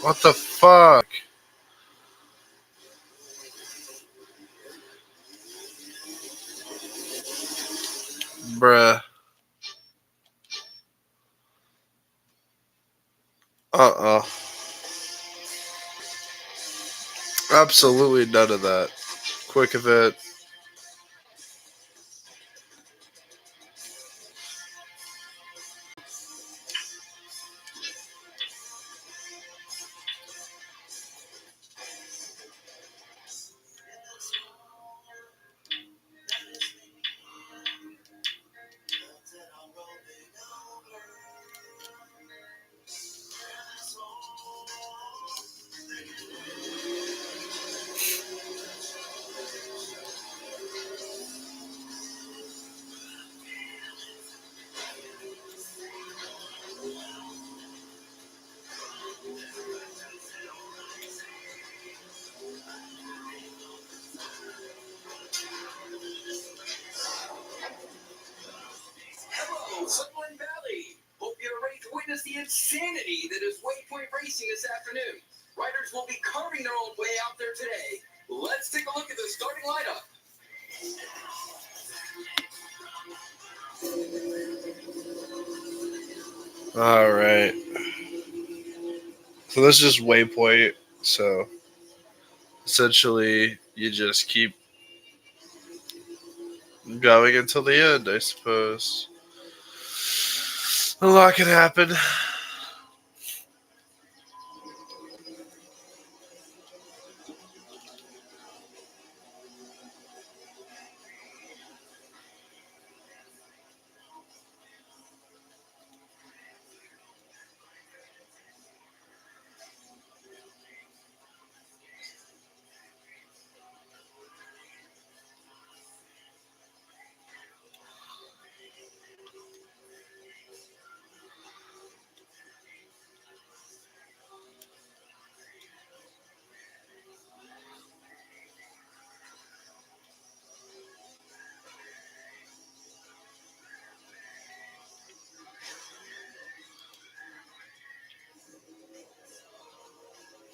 What the fuck? Bruh. Uh-uh. Absolutely none of that. Quick event. Hello, Sunland Valley. Hope you're ready to witness the insanity that is Waypoint Racing this afternoon. Riders will be carving their own way out there today. Let's take a look at the starting lineup. Alright. So this is just waypoint. So essentially you just keep going until the end, I suppose. A lot can happen.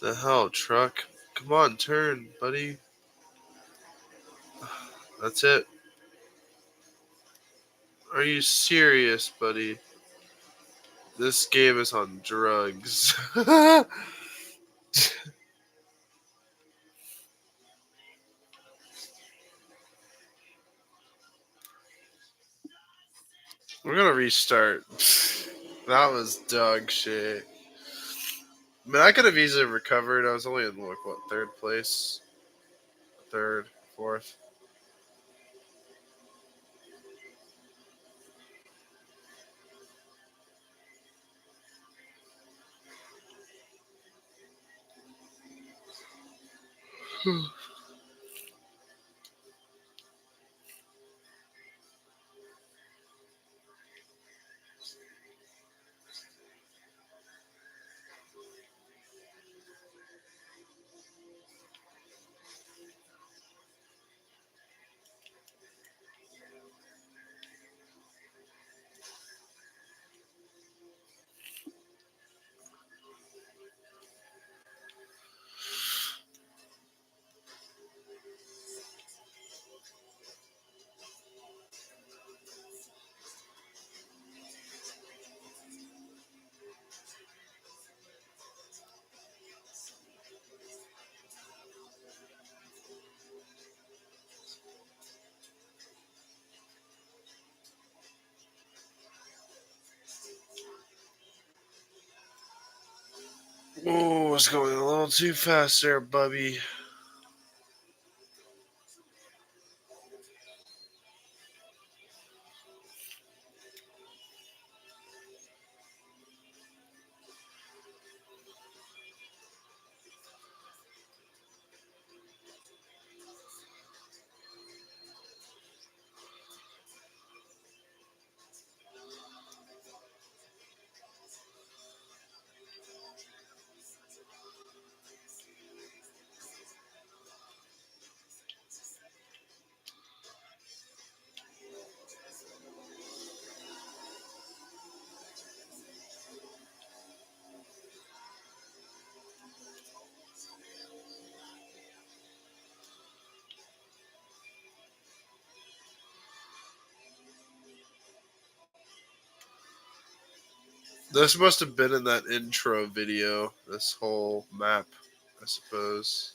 The hell, truck? Come on, turn, buddy. That's it. Are you serious, buddy? This game is on drugs. We're gonna restart. That was dog shit. I mean, I could have easily recovered. I was only in, like, what, third place? Third, fourth. Oh, it's going a little too fast there, Bubby. This must have been in that intro video, this whole map, I suppose.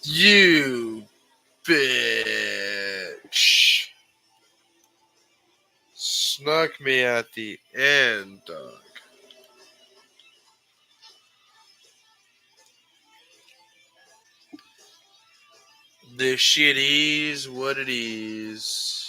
You bitch. Snuck me at the end, dog. This shit is what it is.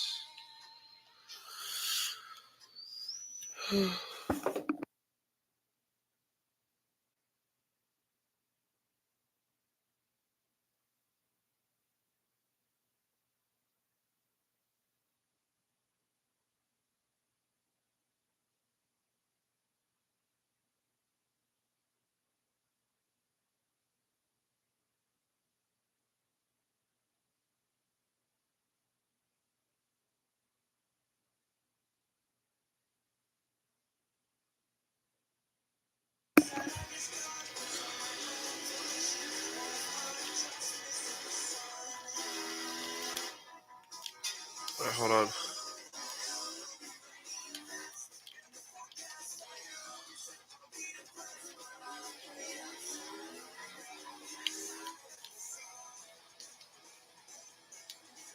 Hold on.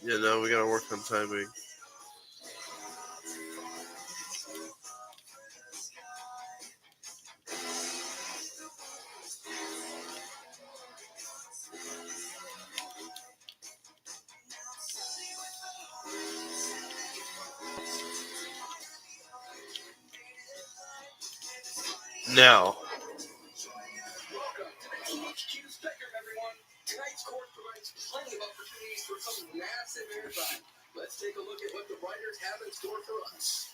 Yeah, no, we gotta work on timing. Now. Welcome to the THQ Spectrum, everyone. Tonight's course provides plenty of opportunities for some massive airtime. Let's take a look at what the writers have in store for us.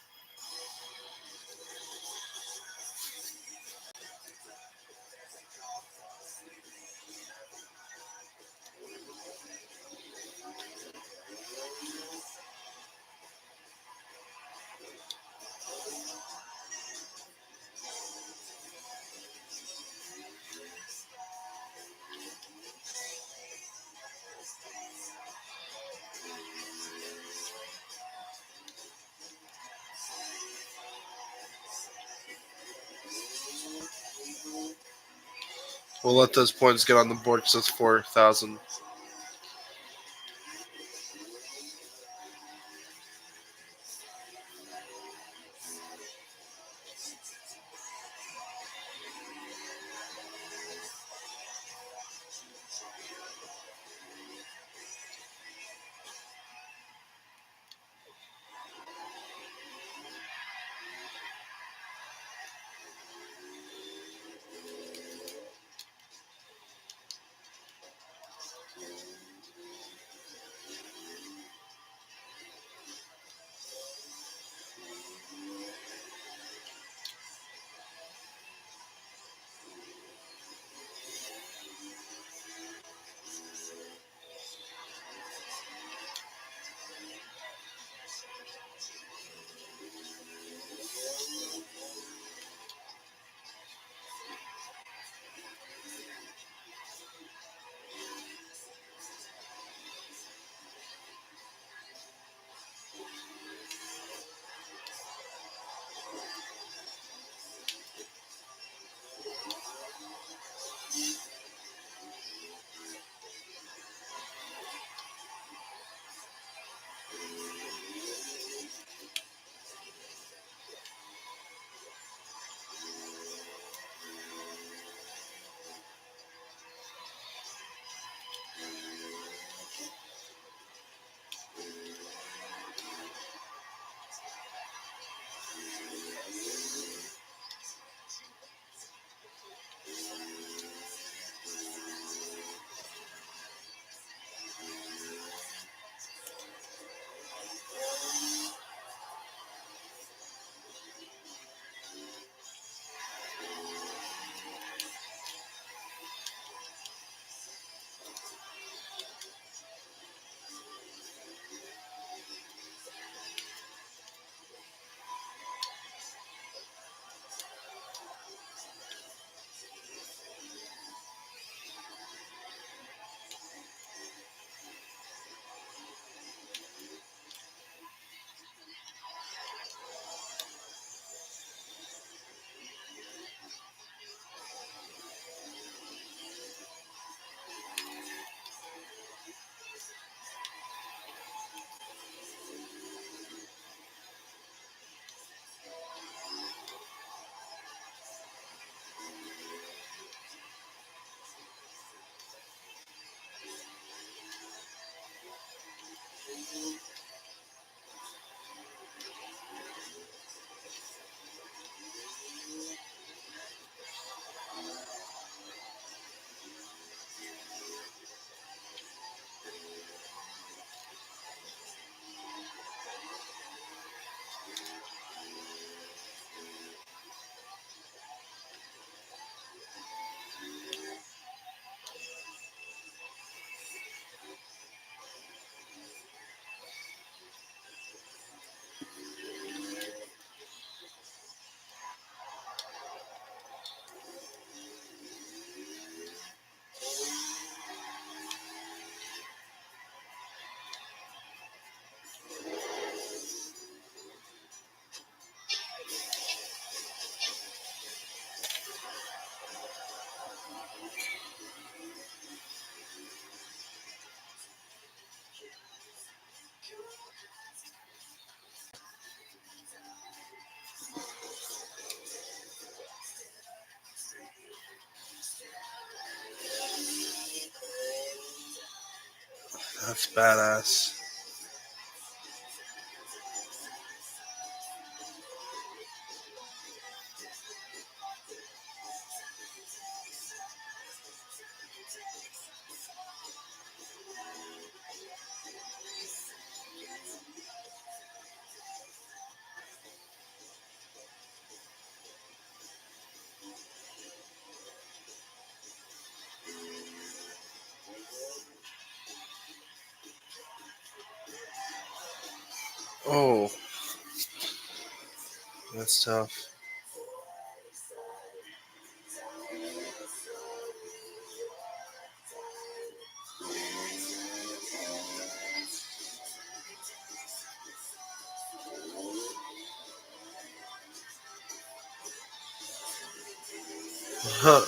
We'll let those points get on the board so it's 4,000. That's badass. Oh, that's tough. Huh.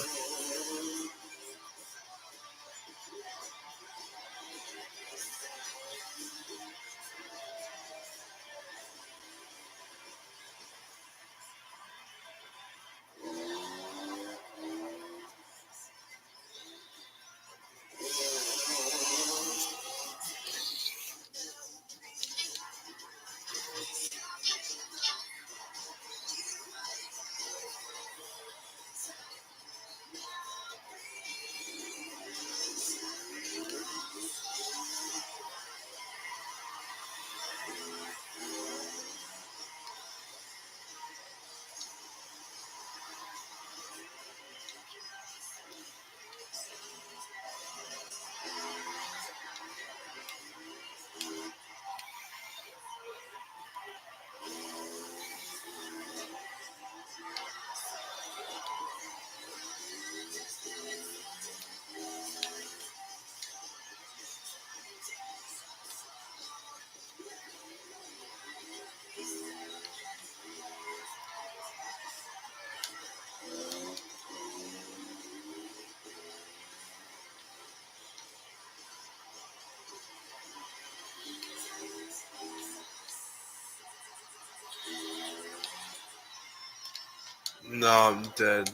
No, I'm dead.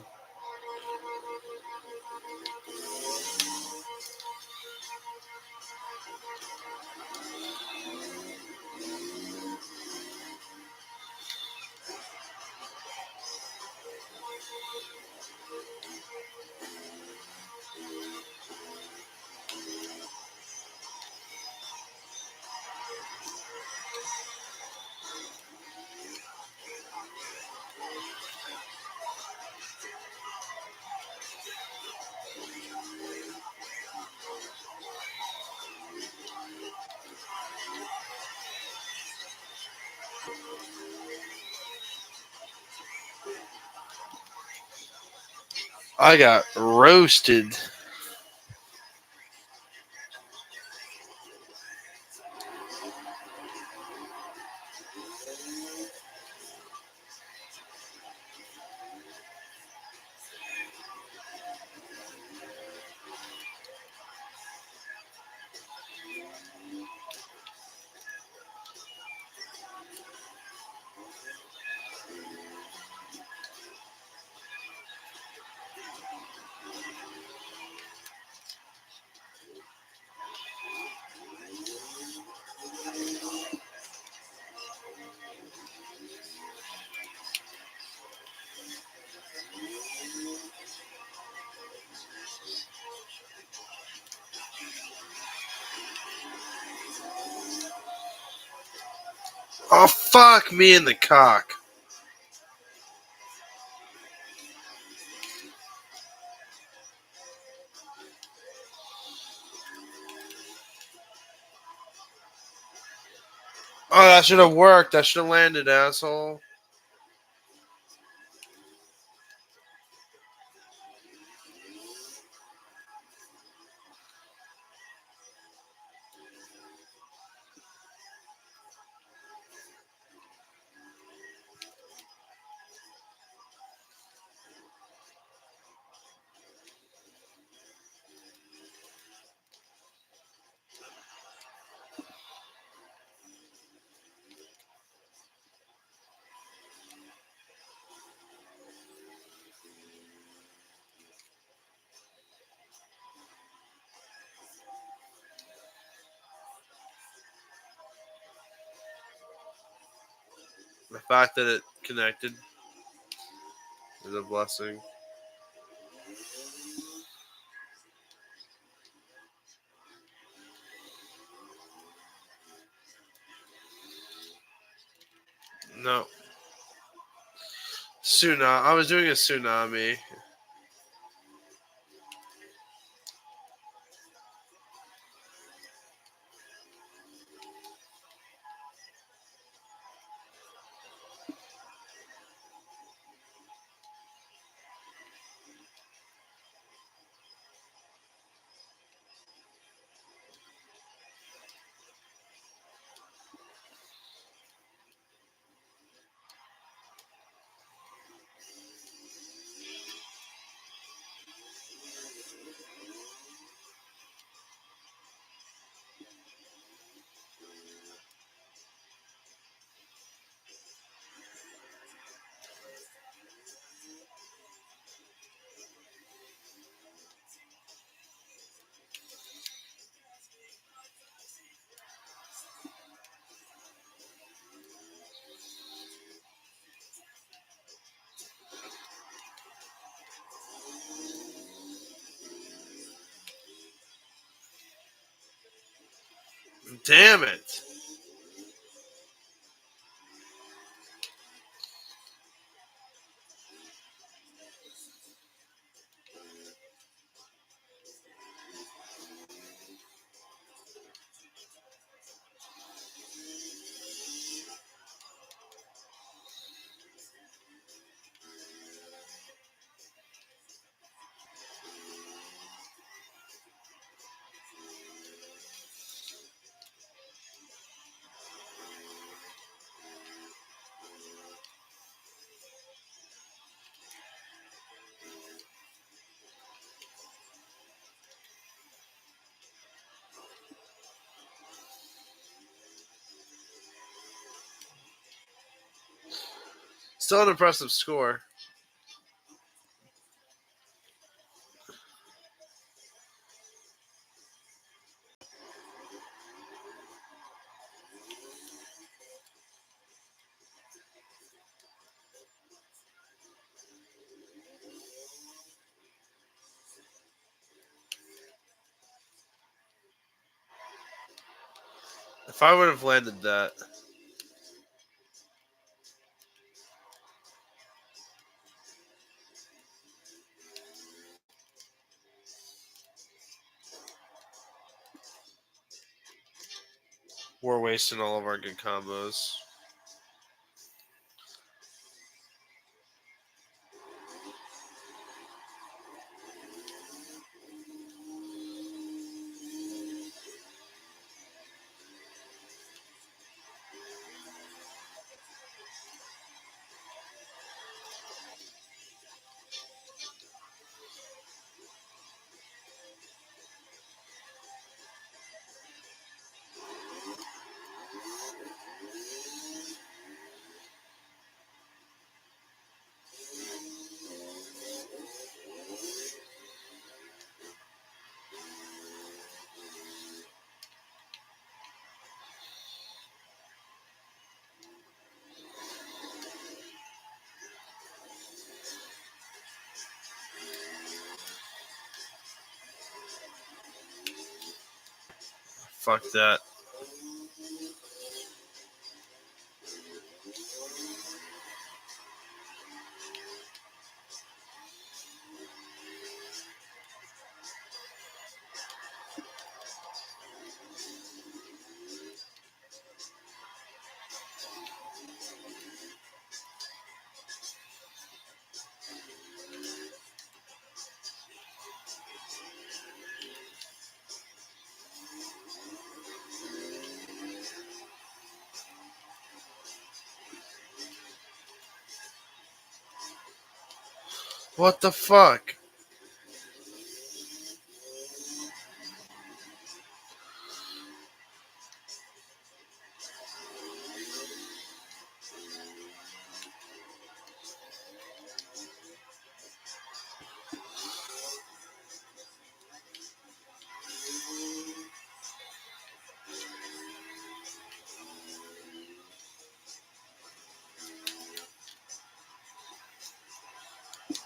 I got roasted. Oh, fuck me in the cock. Oh, that should have worked. That should have landed, asshole. The fact that it connected is a blessing. No. Tsunami. I was doing a tsunami. Damn it. Still an impressive score. If I would have landed that. We're wasting all of our good combos. Fuck that. What the fuck?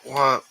What?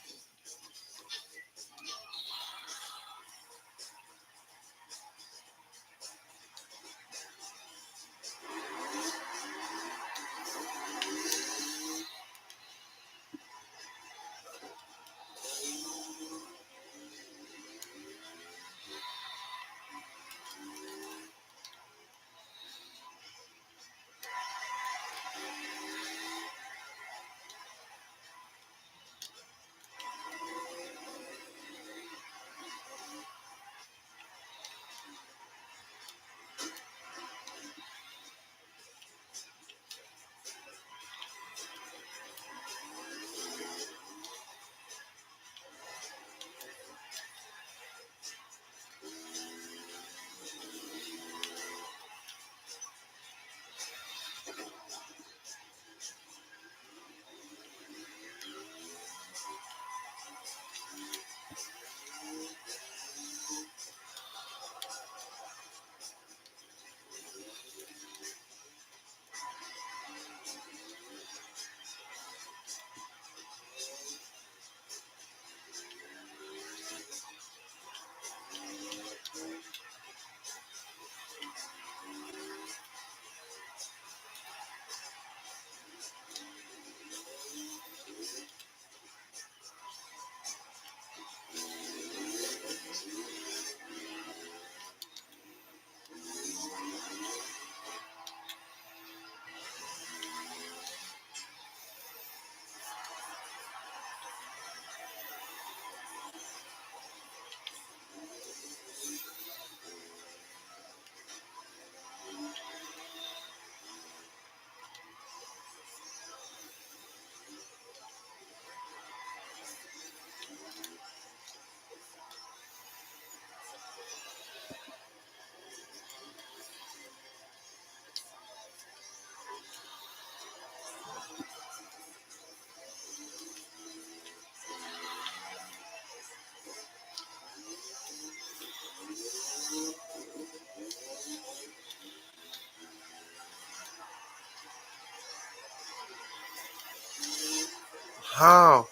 How?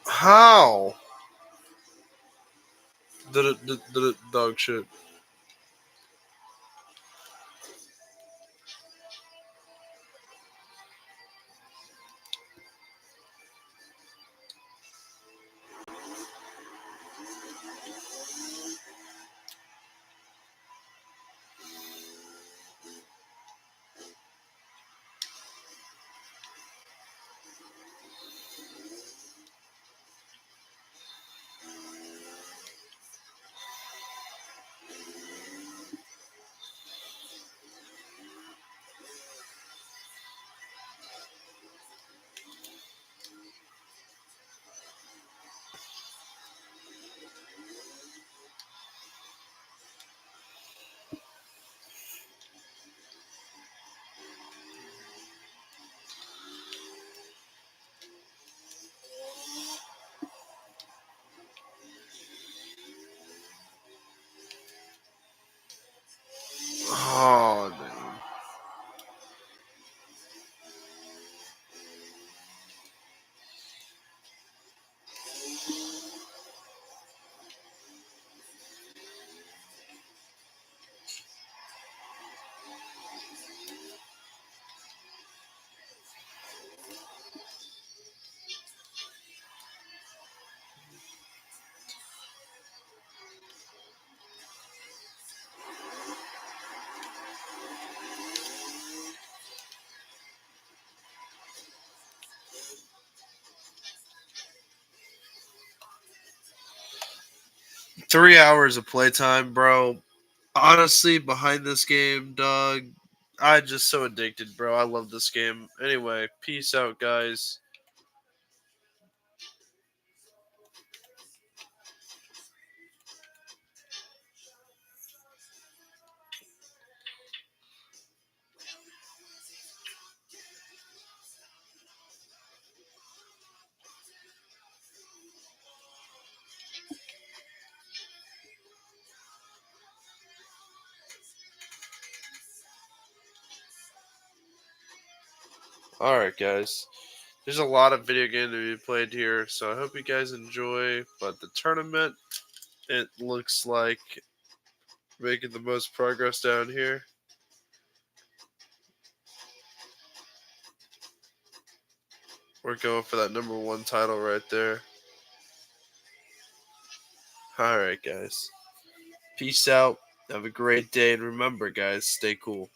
How? Did it dog shit? 3 hours of playtime, bro. Honestly, behind this game, dog, I just so addicted, bro. I love this game. Anyway, peace out, guys. Alright, guys. There's a lot of video game to be played here, so I hope you guys enjoy. But the tournament, it looks like making the most progress down here. We're going for that #1 title right there. Alright, guys. Peace out. Have a great day. And remember, guys, stay cool.